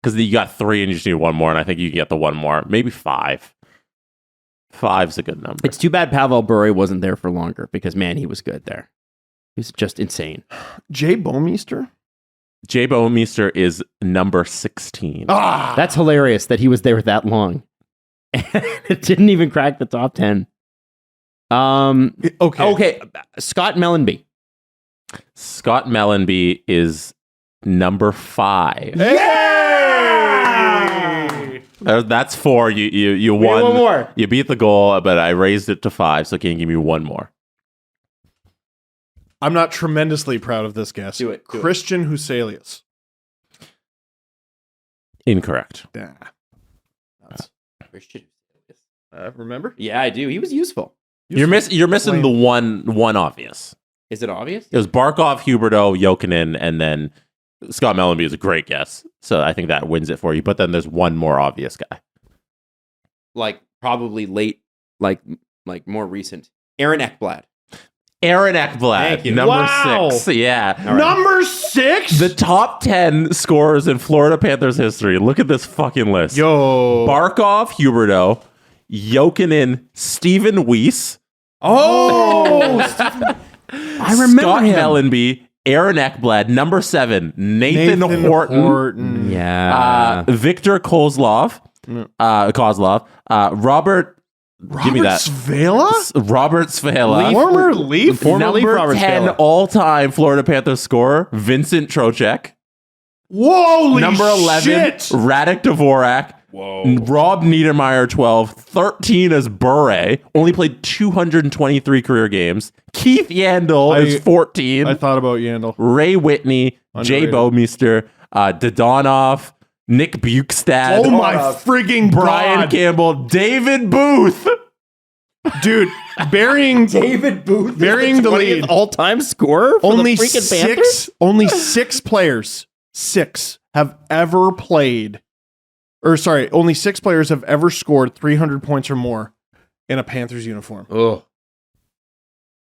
Because you got 3 and you just need one more, and I think you can get the one more. Maybe 5. 5's a good number. It's too bad Pavel Bure wasn't there for longer because, man, he was good there. He's just insane. Jay Bouwmeester? Jay Bouwmeester is number 16. That's hilarious that he was there that long. It didn't even crack the top 10. Okay. Scott Mellenby. Scott Mellenby is number 5. That's 4. You won. One more. You beat the goal, but I raised it to 5, so can you give me one more? I'm not tremendously proud of this guess. Do it. Christian Huselius. Incorrect. Yeah. Christian. Remember? Yeah, I do. He was useful. You're missing the one obvious. Is it obvious? It was Barkov, Huberdeau, Jokinen, and then Scott Mellenby is a great guess. So I think that wins it for you. But then there's one more obvious guy. Like probably late, like more recent. Aaron Ekblad. Aaron Ekblad, Thank you. number Wow. 6. Yeah. All right. Number 6? The top 10 scorers in Florida Panthers history. Look at this fucking list. Yo. Barkov, Huberdeau, Jokinen, Steven Weiss. Oh, I remember Scott him. Mellenby, Aaron Ekblad, number 7, Nathan Horton. Yeah. Victor Kozlov, Robert. Give me that. Svela? Robert Svela. Former Leaf? Former Leaf Number Robert 10 Svela. all-time Florida Panthers scorer, Vincent Trocheck. Holy Number 11, shit. Radek Dvorak. Whoa. Rob Niedermeyer, 12. 13 as Bure. Only played 223 career games. Keith Yandel is 14. I thought about Yandel. Ray Whitney, Jay Underrated. Bouwmeester, Dodonov, Nick Bukestad. Oh my frigging Brian God. Campbell, David Booth. Dude, burying David Booth. Burying the lead. All-time scorer for only the freaking Panthers? only 6 players, 6 have ever played, or sorry, only 6 players have ever scored 300 points or more in a Panthers uniform. Oh.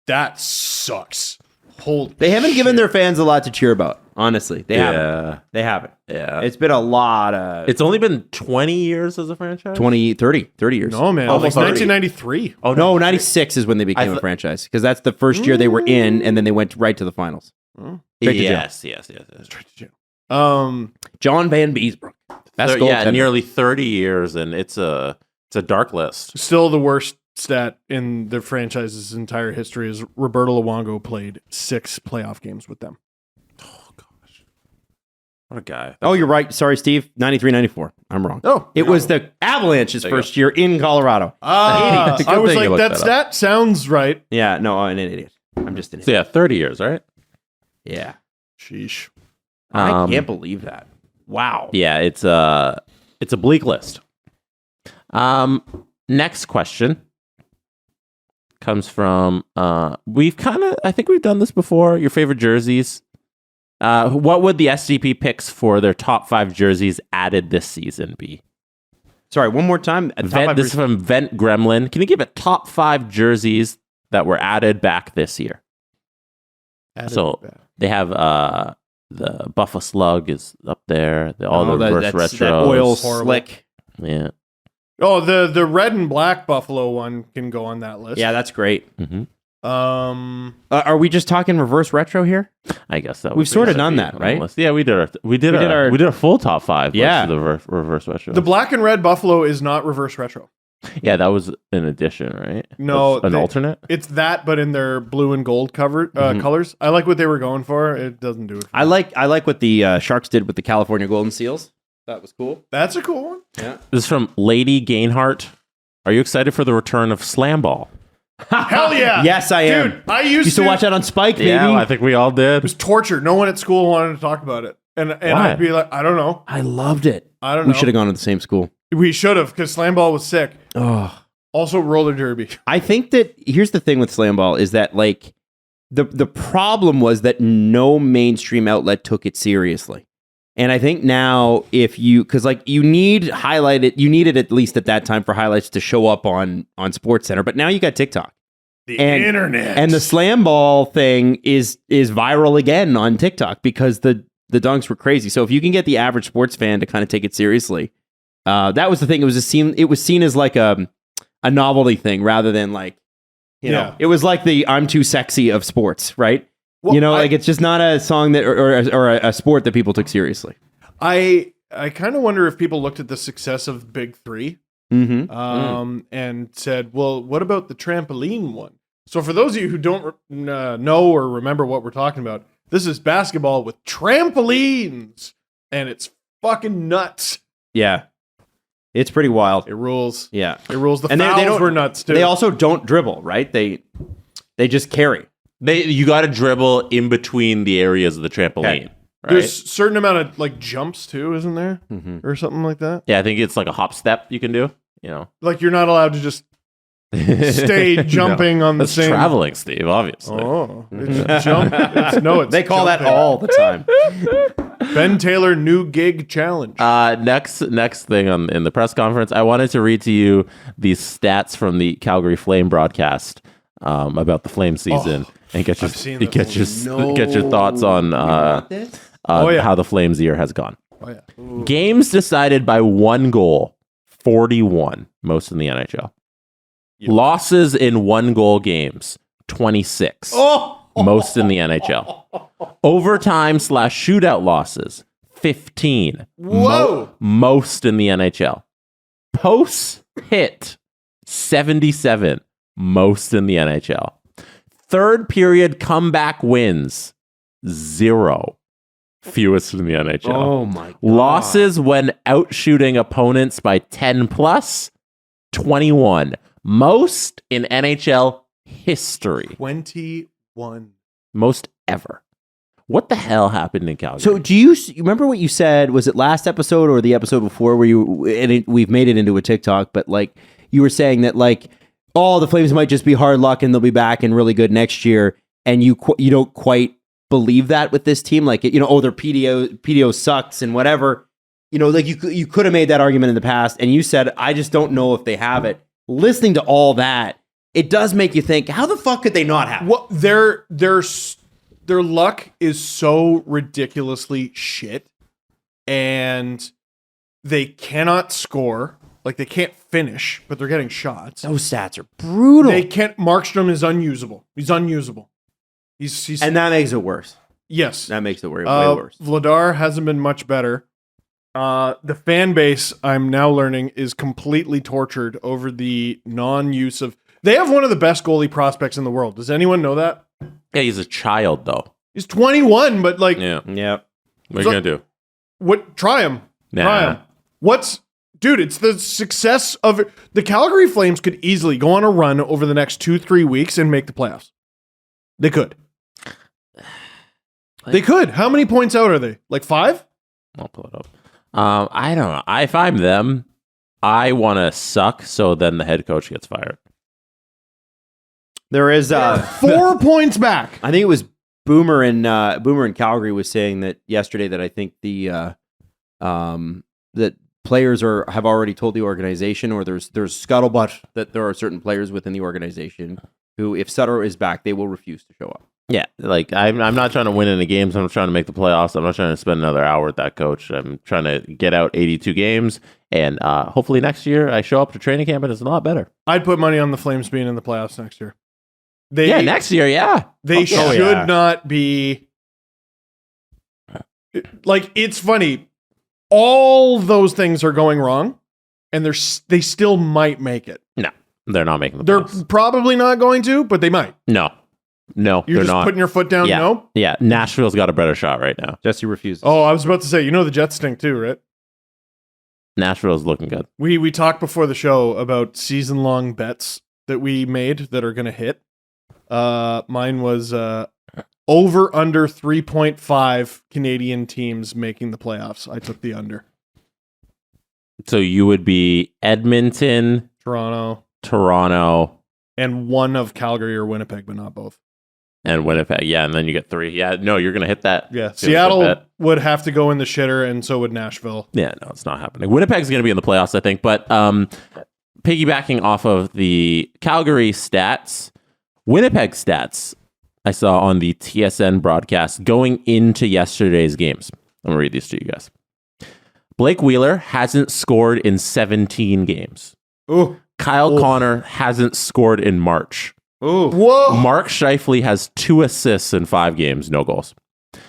That sucks. Holy They haven't given shit. their fans a lot to cheer about, honestly. They haven't. They haven't. Yeah. It's been a lot of It's only been 20 years as a franchise? 30 years. No, man. Almost Like 30. 1993. Oh, No, 96 is when they became a franchise because that's the first year they were in and then they went right to the finals. Straight to jail. Yes. John Van Beesbrook. Best goaltender. Nearly 30 years, and it's a dark list. Still the worst stat in the franchise's entire history is Roberto Luongo played 6 playoff games with them. Oh, gosh. What a guy. Oh, you're right. Sorry, Steve. 93-94. I'm wrong. Oh, It was the Avalanche's There you first year in Colorado. I Good was thing like, you looked that that stat sounds right. Yeah, no, I'm an idiot. I'm just an So idiot. yeah, 30 years, right? Yeah. Sheesh. I can't believe that. Wow. Yeah, it's a bleak list. Next question comes from I think we've done this before. Your favorite jerseys. What would the SGP picks for their top 5 jerseys added this season be? Sorry, one more time. This is from Vent Gremlin. Can you give it top 5 jerseys that were added back this year? They have the Buffalo Slug is up there. The reverse retro. That oil Horrible. slick. Yeah. Oh, the red and black Buffalo one can go on that list. Yeah, that's great. Mm-hmm. Are we just talking reverse retro here? I guess that We've sort of done that, right? Yeah, we did a full top 5. Yeah. List of the reverse retro. The black and red Buffalo is not reverse retro. Yeah, that was an addition, right? No, An alternate. It's that, but in their blue and gold colors. I like what they were going for. It doesn't do it. For I me. like what the Sharks did with the California Golden Seals. That was cool. That's a cool one. Yeah. This is from Lady Gainhart. Are you excited for the return of Slam Ball? Hell yeah. Yes, I am. Dude, I used to watch that on Spike, baby. Yeah, I think we all did. It was torture. No one at school wanted to talk about it. And Why? I'd be like, I don't know. I loved it. I don't know. We should have gone to the same school. We should have, because Slam Ball was sick. Oh. Also, roller derby. I think that here's the thing with Slam Ball is that like the problem was that no mainstream outlet took it seriously. And I think now because like you needed at least at that time for highlights to show up on SportsCenter, but now you got TikTok. The internet. And the slam ball thing is viral again on TikTok because the dunks were crazy. So if you can get the average sports fan to kind of take it seriously, that was the thing. It was seen as like a novelty thing rather than like, you know, it was like the I'm too sexy of sports, right? Well, you know, like it's just not a song that or a sport that people took seriously. I kind of wonder if people looked at the success of Big Three and said, well, what about the trampoline one? So for those of you who don't know or remember what we're talking about, this is basketball with trampolines, and it's fucking nuts. Yeah. It's pretty wild. It rules. Yeah. It rules. The and fouls were nuts, too. They also don't dribble, right? They just carry. You got to dribble in between the areas of the trampoline. Okay. Right? There's a certain amount of like jumps, too, isn't there? Or something like that. Yeah, I think it's like a hop step you can do. You know, like you're not allowed to just stay jumping on the That's same. Traveling, Steve. Obviously. Oh, it's jump. It's they call jumping. that all the time. Ben Taylor new gig challenge. Next thing in the press conference, I wanted to read to you these stats from the Calgary Flame broadcast about the Flame season and get your thoughts on how the Flames' year has gone. Oh, yeah. Games decided by one goal, 41, most in the NHL. Yeah. Losses in one goal games, 26, most in the NHL. Overtime / shootout losses, 15, most in the NHL. Post hit, 77, most in the NHL. Third period comeback wins, 0. Fewest in the NHL. Oh my God. Losses when outshooting opponents by 10 plus, 21. Most in NHL history. 21. Most ever. What the hell happened in Calgary? So do you remember what you said? Was it last episode or the episode before where we've made it into a TikTok, but like you were saying that like, the Flames might just be hard luck and they'll be back and really good next year. And you don't quite believe that with this team. Like, you know, their PDO sucks and whatever, you know, like you could have made that argument in the past. And you said, I just don't know if they have it. Listening to all that, it does make you think, how the fuck could they not have it? Well, their luck is so ridiculously shit, and they cannot score. Like, they can't finish, but they're getting shots. Those stats are brutal. They can't. Markstrom is unusable. He's unusable. He's and that makes it worse. Yes, that makes it way worse. Vladar hasn't been much better. The fan base, I'm now learning, is completely tortured over the non-use of. They have one of the best goalie prospects in the world. Does anyone know that? Yeah, he's a child though. He's 21, but like, yeah. What are you gonna do? What? Try him. Nah. Try him. Dude, it's the success of it. The Calgary Flames could easily go on a run over the next 2-3 weeks and make the playoffs. They could. They could. How many points out are they? Like 5? I'll pull it up. I don't know. If I'm them, I want to suck so then the head coach gets fired. There is 4 points back. I think it was Boomer in Calgary was saying that yesterday that I think the that players have already told the organization, or there's scuttlebutt that there are certain players within the organization who, if Sutter is back, they will refuse to show up. Yeah, like I'm not trying to win any games. I'm trying to make the playoffs. I'm not trying to spend another hour with that coach. I'm trying to get out 82 games, and hopefully next year I show up to training camp and it's a lot better. I'd put money on the Flames being in the playoffs next year. Next year, yeah. They should not be. Like, it's funny. All those things are going wrong, and they still might make it. No, they're not making the They're playoffs. probably not going to, but they might. No, You're they're just not. putting your foot down. Yeah. No. Yeah, Nashville's got a better shot right now. Jesse refuses. Oh, I was about to say, you know the Jets stink too, right? Nashville's looking good. We talked before the show about season-long bets that we made that are going to hit. Mine was over under 3.5 Canadian teams making the playoffs. I took the under. So you would be Edmonton, Toronto, and one of Calgary or Winnipeg, but not both. And Winnipeg. Yeah, and then you get 3. Yeah, no, you're going to hit that. Yeah, Seattle would have to go in the shitter, and so would Nashville. Yeah, no, it's not happening. Winnipeg's going to be in the playoffs, I think. But piggybacking off of the Calgary stats, Winnipeg stats I saw on the TSN broadcast going into yesterday's games. I'm going to read these to you guys. Blake Wheeler hasn't scored in 17 games. Ooh. Kyle Connor hasn't scored in March. Ooh. Whoa. Mark Scheifele has 2 assists in 5 games, no goals.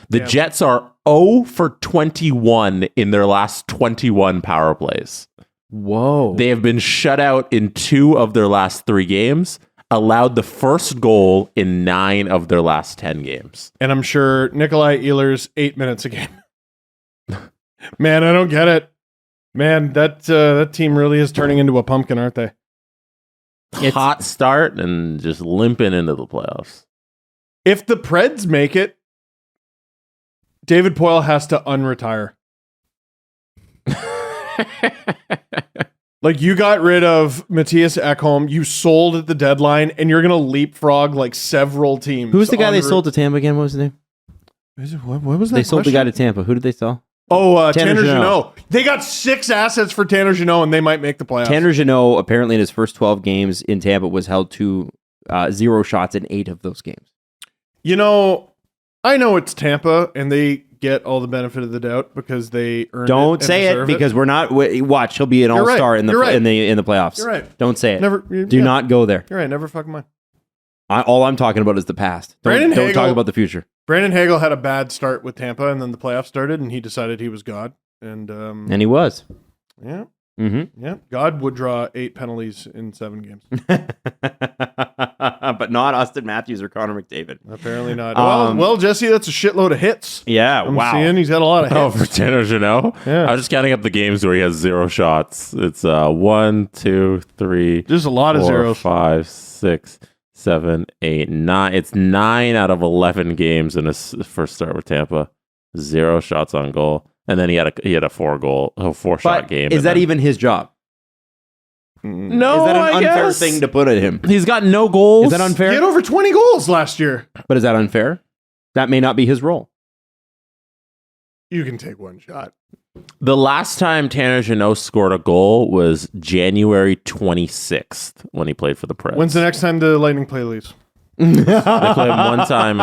The Jets are 0 for 21 in their last 21 power plays. Whoa. They have been shut out in 2 of their last 3 games, allowed the first goal in 9 of their last 10 games. And I'm sure Nikolai Ehlers 8 minutes a game. Man, I don't get it. Man, that team really is turning into a pumpkin, aren't they? Hot start and just limping into the playoffs. If the Preds make it, David Poile has to unretire. Like, you got rid of Matthias Ekholm, you sold at the deadline, and you're going to leapfrog like several teams. Who's the guy they sold to Tampa again? What was his name? What was that? They sold the guy to Tampa. Who did they sell? Oh, Tanner Jeannot. They got 6 assets for Tanner Jeannot, and they might make the playoffs. Tanner Jeannot, apparently in his first 12 games in Tampa, was held to 0 shots in 8 of those games. You know, I know it's Tampa, and they get all the benefit of the doubt because they earned Don't it say it because we're not. Watch, he'll be an all-star in the in the playoffs. You're right. Don't say it. Never. Do not go there. You're right. Never fucking mind. All I'm talking about is the past. Don't talk about the future. Brandon Hagel had a bad start with Tampa, and then the playoffs started, and he decided he was God. And he was. Yeah. Mm-hmm. Yeah. God would draw 8 penalties in 7 games. But not Austin Matthews or Connor McDavid. Apparently not. Well, Jesse, that's a shitload of hits. Yeah, I'm wow. seeing he's got a lot of hits. Oh, for Tanner Jeannot? Yeah. I was just counting up the games where he has 0 shots. It's 1, 2, 3. There's a lot of 4, zeros. 5, 6, 7, 8, 9. It's 9 out of 11 games in his first start with Tampa. 0 shots on goal. And then he had a 4-shot game. Is that even his job? No, Is that an unfair guess. thing to put at him? He's got no goals. Is that unfair? He had over 20 goals last year. But is that unfair? That may not be his role. You can take 1 shot. The last time Tanner Jeannot scored a goal was January 26th when he played for the Preds. When's the next time the Lightning play Leafs? They played him one time.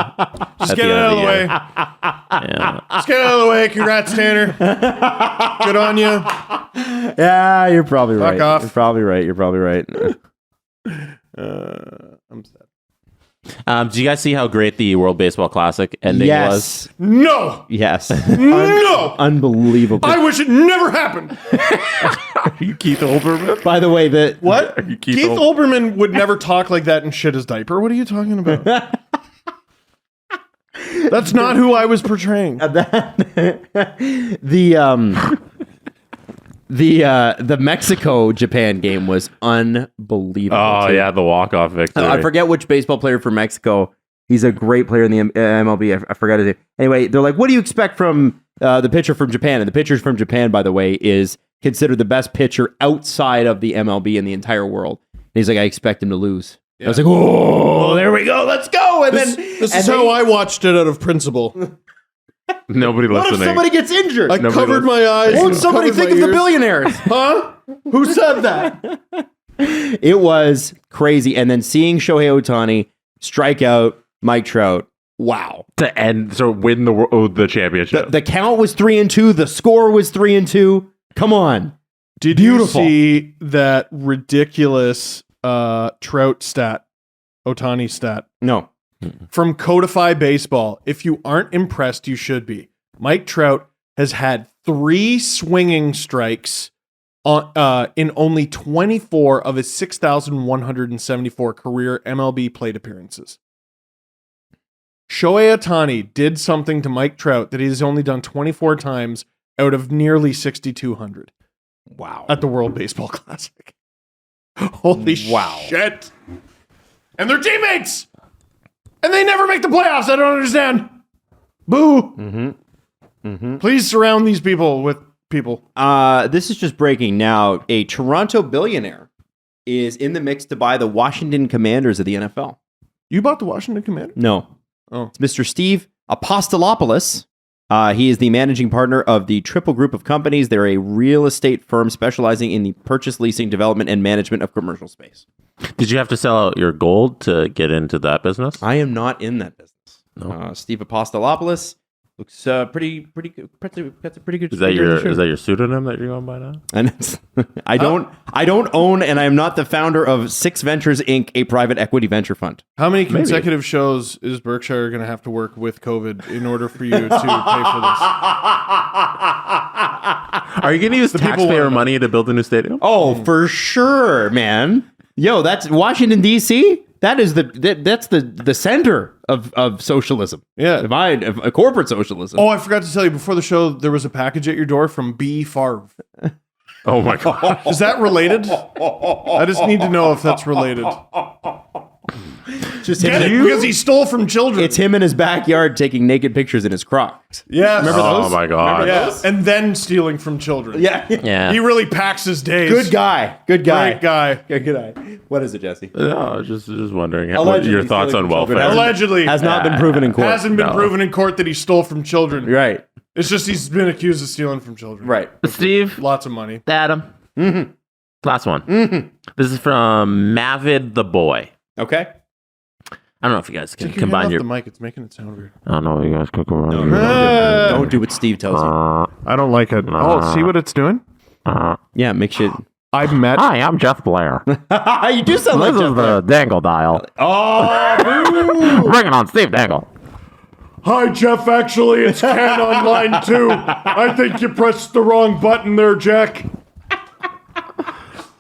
Just get it out of the way. Yeah. Just get it out of the way. Congrats, Tanner. Good on you. Yeah, you're probably right. off. You're probably right. I'm sad. Do you guys see how great the World Baseball Classic ending was? No. Yes. No. Unbelievable. I wish it never happened. Are you Keith Olbermann? By the way, What? Are you Keith Olbermann would never talk like that and shit his diaper. What are you talking about? That's not who I was portraying. The Mexico-Japan game was unbelievable. Oh, too. yeah, the walk-off victory. I forget which baseball player for Mexico. He's a great player in the MLB. I forgot his name. Anyway, they're like, what do you expect from the pitcher from Japan? And the pitcher from Japan, by the way, is considered the best pitcher outside of the MLB in the entire world. And he's like, I expect him to lose. Yeah. I was like, oh, there we go. Let's go. And This is how I watched it out of principle. Nobody listening. What if somebody gets injured? I covered my eyes. Won't somebody think of the billionaires? Huh? Who said that? It was crazy. And then seeing Shohei Ohtani strike out Mike Trout. Wow. To win the championship. The count was 3-2. The score was 3-2. Come on. Did Beautiful. you see that ridiculous Trout stat? Ohtani stat. No. From Codify Baseball. If you aren't impressed, you should be. Mike Trout has had 3 swinging strikes in only 24 of his 6,174 career MLB plate appearances. Shohei Ohtani did something to Mike Trout that he has only done 24 times out of nearly 6,200. Wow. At the World Baseball Classic. Holy shit. And they're teammates! And they never make the playoffs. I don't understand. Boo. Mm-hmm. Mm-hmm. Please surround these people with people. This is just breaking now. A Toronto billionaire is in the mix to buy the Washington Commanders of the NFL. You bought the Washington Commanders? No. Oh. It's Mr. Steve Apostolopoulos. He is the managing partner of the Triple Group of Companies. They're a real estate firm specializing in the purchase, leasing, development, and management of commercial space. Did you have to sell out your gold to get into that business? I am not in that business. No. Steve Apostolopoulos looks pretty good. That's a pretty good. Is that your pseudonym that you're going by now? And I don't own, and I am not the founder of Six Ventures Inc., a private equity venture fund. How many consecutive shows is Berkshire going to have to work with COVID in order for you to pay for this? Are you going to use taxpayer money to build a new stadium? Oh, for sure, man. Yo, that's Washington D.C. That's the center of socialism. Yeah. Of corporate socialism. Oh, I forgot to tell you before the show, there was a package at your door from B. Favre. Oh my God. Is that related? I just need to know if that's related. Just Get it? Because he stole from children. It's him in his backyard taking naked pictures in his Crocs. Yeah. Remember those? Oh my God. Yeah. And then stealing from children. Yeah. Yeah. He really packs his days. Good guy. Great guy. Good guy. What is it, Jesse? No, just wondering what Allegedly your thoughts stealing on from children. welfare. Allegedly. Has not been proven in court. Hasn't been proven in court that he stole from children. Right. It's just he's been accused of stealing from children. Right. Steve, Lots of money. Adam. Mm-hmm. Last one. Mm-hmm. This is from Mavid the Boy. Okay. I don't know if you guys can Take your combine hand your. off the mic. It's making it sound weird. I don't know. You guys could go around. Don't do what Steve tells you. I don't like it. Oh, see what it's doing? Yeah, make sure. I've met. Hi, I'm Jeff Blair. You do sound like This is Jeff. the Dangle dial. Oh, Bring it on, Steve Dangle. Hi, Jeff. Actually, it's Ken on line 2. I think you pressed the wrong button there, Jack.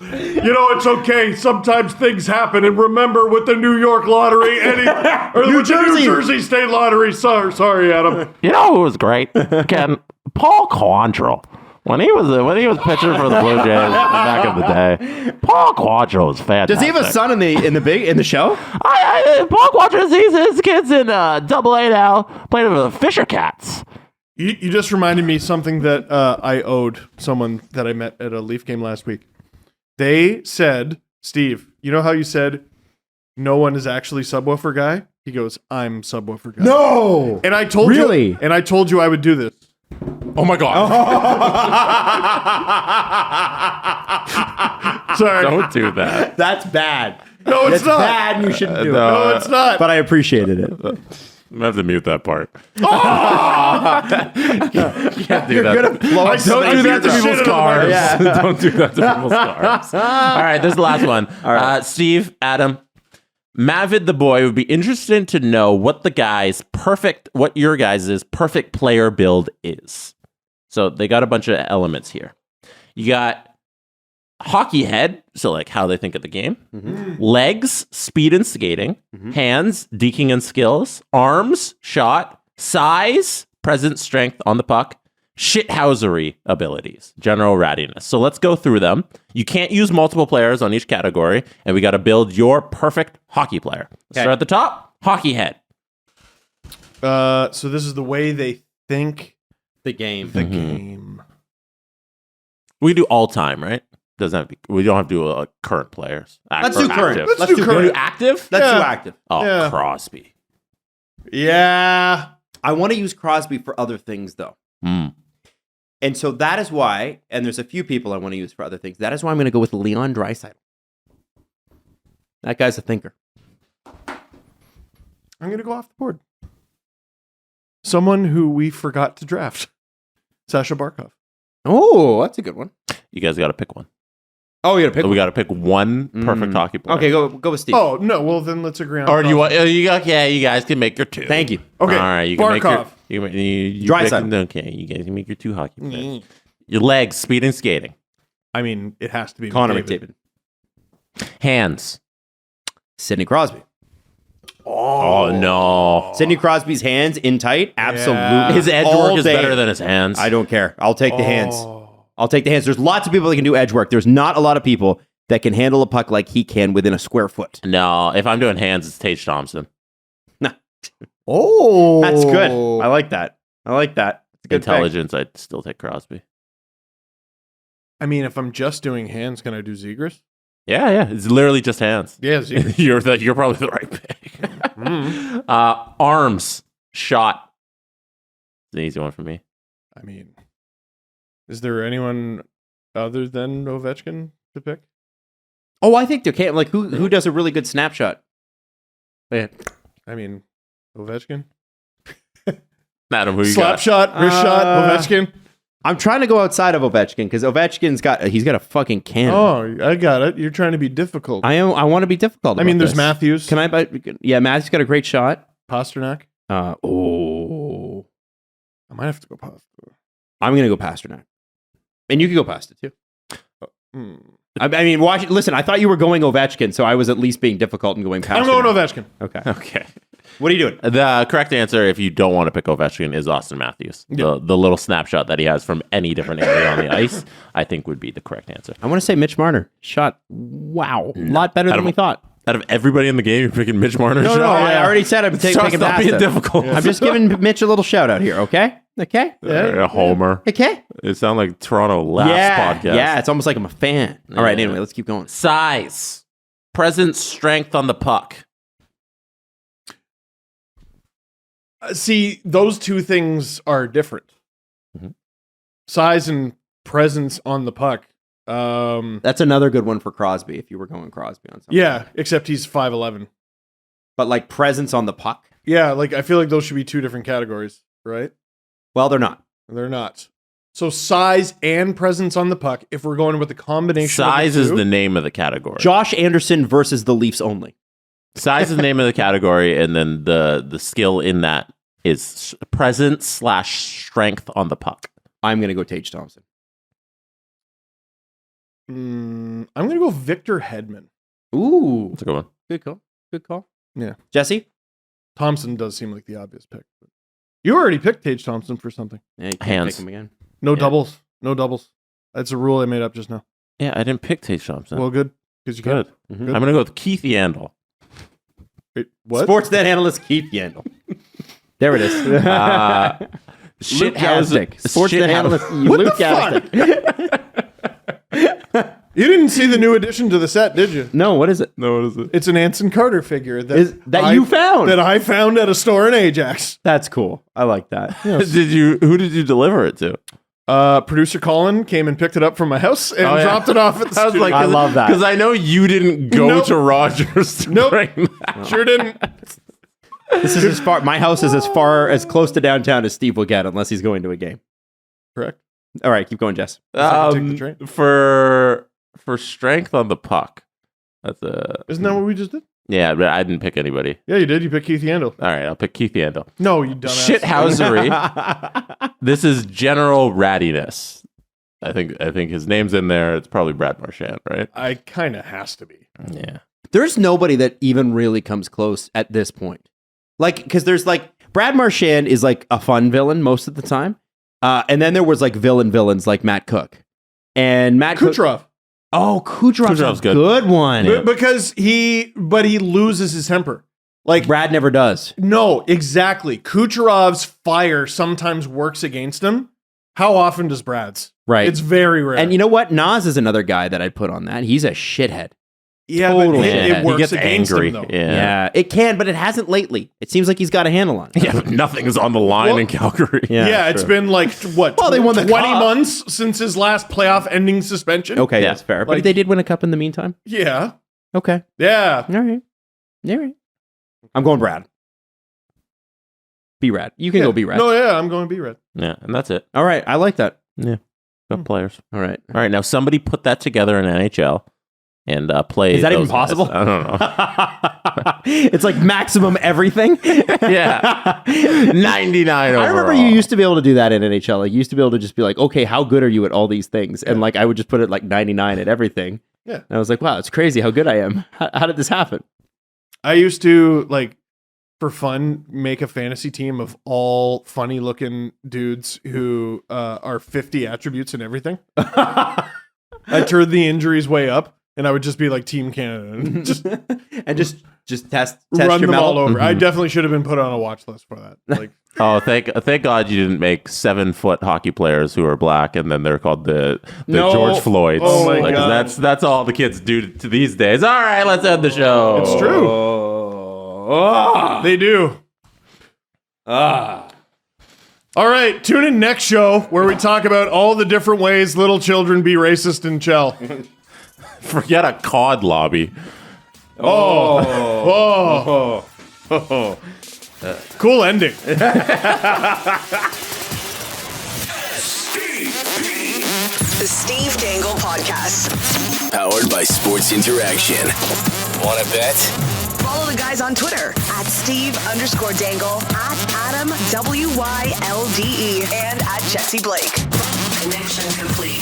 You know, it's okay. Sometimes things happen. And remember, with the New York lottery, with the New Jersey State Lottery. Sorry, Adam. You know who was great? Ken, Paul Quantrill. When he was pitching for the Blue Jays back in the day, Paul Quantrill was fantastic. does he have a son in the show? Paul Quantrill, his kid's in Double A now, playing for the Fisher Cats. You just reminded me something that I owed someone that I met at a Leaf game last week. They said, Steve, you know how you said no one is actually subwoofer guy? He goes, I'm subwoofer guy. No. And I told you, and I told you I would do this. Oh my God. Sorry. Don't do that. That's bad. No, it's That's not. bad. And you shouldn't do it. No, it's not. But I appreciated it. I'm gonna have to mute that part. Can't do You're that. gonna blow up Don't do that to somebody's people's ear. cars. Yeah. Don't do that to people's cars. All right, this is the last one. Steve, Adam, Mavid the Boy would be interested to know what your guys' perfect player build is. So they got a bunch of elements here. You got hockey head, so like how they think of the game. Mm-hmm. Legs, speed and skating. Mm-hmm. Hands, deking and skills. Arms, shot. Size, presence, strength on the puck. Shithousery abilities, general rattiness. So let's go through them. You can't use multiple players on each category, and we got to build your perfect hockey player. Let's start at the top. Hockey head. So this is the way they think The game. the game. We can do all time, right? Doesn't have to be, we don't have to do current players. Let's do current. Active. Let's do current. Active? Let's do Yeah. active. Oh, Yeah. Crosby. Yeah. I want to use Crosby for other things, though. And so that is why, and there's a few people I want to use for other things. That is why I'm going to go with Leon Draisaitl. That guy's a thinker. I'm going to go off the board. Someone who we forgot to draft. Sasha Barkov. Oh, that's a good one. You guys got to pick one. Oh, you got to pick We one. got to pick one perfect hockey player. Okay, go with Steve. Oh, no. Well, then let's agree on Or do you Crosby. want? You guys can make your two. Thank you. Okay. All right. You can make Barkov. your. You Draisaitl. pick, okay. You guys can make your two hockey players. Your legs, speed and skating. I mean, it has to be Connor McDavid. McDavid. Hands. Sidney Crosby. Oh no. Sidney Crosby's hands in tight? Absolutely. His edge All work is day. better than his hands. I don't care. I'll take the hands. Oh. I'll take the hands. There's lots of people that can do edge work. There's not a lot of people that can handle a puck like he can within a square foot. No, if I'm doing hands, it's Tage Thompson. Oh, that's good. I like that. It's a good Intelligence, I'd still take Crosby. I mean, if I'm just doing hands, can I do Zegras? Yeah. It's literally just hands. Yeah, Zegras. You're probably the right pick. Arms, shot. It's an easy one for me. I mean, is there anyone other than Ovechkin to pick? Oh, I think there can't. Like, who does a really good snapshot? Yeah. I mean, Ovechkin? Adam, who you Slap got? shot, wrist shot, Ovechkin? I'm trying to go outside of Ovechkin because Ovechkin's got a fucking cannon. Oh, I got it. You're trying to be difficult. I want to be difficult. I mean, about there's this. Matthews. Can I? Yeah, Matthews got a great shot. Pasternak. Oh, I might have to go Pasternak. I'm gonna go Pasternak, and you can go Pasta too. I mean, listen. I thought you were going Ovechkin, so I was at least being difficult and going Pasternak. I'm going Ovechkin. Okay. Okay. What are you doing? The correct answer, if you don't want to pick Ovechkin, is Austin Matthews. Yeah. The little snapshot that he has from any different area on the ice, I think would be the correct answer. I want to say Mitch Marner shot. Wow, a lot better than we thought. Out of everybody in the game, you're picking Mitch Marner. No, I already said I'm taking Stop being Pasta. difficult. I'm just giving Mitch a little shout out here. Okay. A homer. Okay. It sounded like Toronto last podcast. Yeah, it's almost like I'm a fan. All right, anyway, let's keep going. Size, presence, strength on the puck. See, those two things are different. Mhm. Size and presence on the puck. That's another good one for Crosby if you were going Crosby on something. Yeah, except he's 5'11". But like presence on the puck? Yeah, like I feel like those should be two different categories, right? Well, they're not. They're not. So size and presence on the puck, if we're going with the combination Size of is the two, the name of the category. Josh Anderson versus the Leafs only. Size is the name of the category, and then the skill in that is presence/strength on the puck. I'm going to go Tage Thompson. I'm going to go Victor Hedman. Ooh. That's a good one. Good call. Good call. Yeah. Jesse? Thompson does seem like the obvious pick. But you already picked Tage Thompson for something. Yeah, you can't Hands. pick him again. No doubles. No doubles. That's a rule I made up just now. Yeah, I didn't pick Tage Thompson. Well, good. Because you good. can't. I'm going to go with Keith Yandel. Wait, what? Sportsnet analyst Keith Yandel. There it is. Shit Gastic. Sportsnet analyst Luke Gastic. You didn't see the new addition to the set, did you? No, what is it? No, what is it? It's an Anson Carter figure that You found? that I found at a store in Ajax. That's cool. I like that. Who did you deliver it to? Producer Colin came and picked it up from my house and dropped it off at the I was studio. like, I love that. because I know you didn't go Nope. to Rogers to Nope. bring that. Sure didn't. This is my house is as close to downtown as Steve will get unless he's going to a game. Correct. All right, keep going, Jess. Take the train. For strength on the puck. That's Isn't that what we just did? yeah, but I didn't pick anybody. Yeah, you did. You picked Keith Yandel. All right, I'll pick Keith Yandel. No, you dumbass. Shithousery. This is general rattiness. I think his name's in there. It's probably Brad Marchand, right? I kind of has to be. Yeah. There's nobody that even really comes close at this point. Like, because there's like Brad Marchand is like a fun villain most of the time, and then there was like villains like Matt Cook and Matt Kucherov. Kucherov's Kucherov's a good. good one. Yeah. Because he loses his temper. Like, Brad never does. no, exactly. Kucherov's fire sometimes works against him. How often does Brad's? Right. It's very rare. And you know what? Nas is another guy that I'd put on that. He's a shithead. yeah, totally. but Yeah. it works he gets against angry. him, though. Yeah. It can, but it hasn't lately. It seems like he's got a handle on it. Yeah, but nothing's on the line Well, in Calgary. Yeah, it's been like, what, Well, they won the 20 cup. months since his last playoff-ending suspension? Okay, Yeah. that's fair. Like- But they did win a cup in the meantime. Yeah. Okay. Yeah. All right. All right. I'm going Brad. B-Rad. You can go B-Rad. No, yeah, I'm going B-Red. Yeah, and that's it. All right. I like that. Yeah. Good players. All right. All right, now somebody put that together in NHL and play. Is that even those guys. possible? I don't know. It's like maximum everything. Yeah. 99 overall. I remember you used to be able to do that in NHL. Like, you used to be able to just be like, okay, how good are you at all these things? And like, I would just put it like 99 at everything. Yeah. And I was like, wow, it's crazy how good I am. How did this happen? I used to, like, for fun, make a fantasy team of all funny-looking dudes who are 50 attributes and everything. I turned the injuries way up, and I would just be like Team Canada and just And just test run your them mettle. all over. I definitely should have been put on a watch list for that. Like, Oh, thank God you didn't make 7-foot hockey players who are black, and then they're called the No. George Floyds. Oh my Like, God. That's all the kids do to these days. All right, let's end the show. it's true. Oh. They do. All right, tune in next show where we talk about all the different ways little children be racist in Chell. Forget a COD lobby. Oh. Cool ending. The Steve Dangle Podcast. Powered by Sports Interaction. Want to bet? Follow the guys on Twitter at Steve_Dangle, at Adam WYLDE, and at Jesse Blake. Connection complete.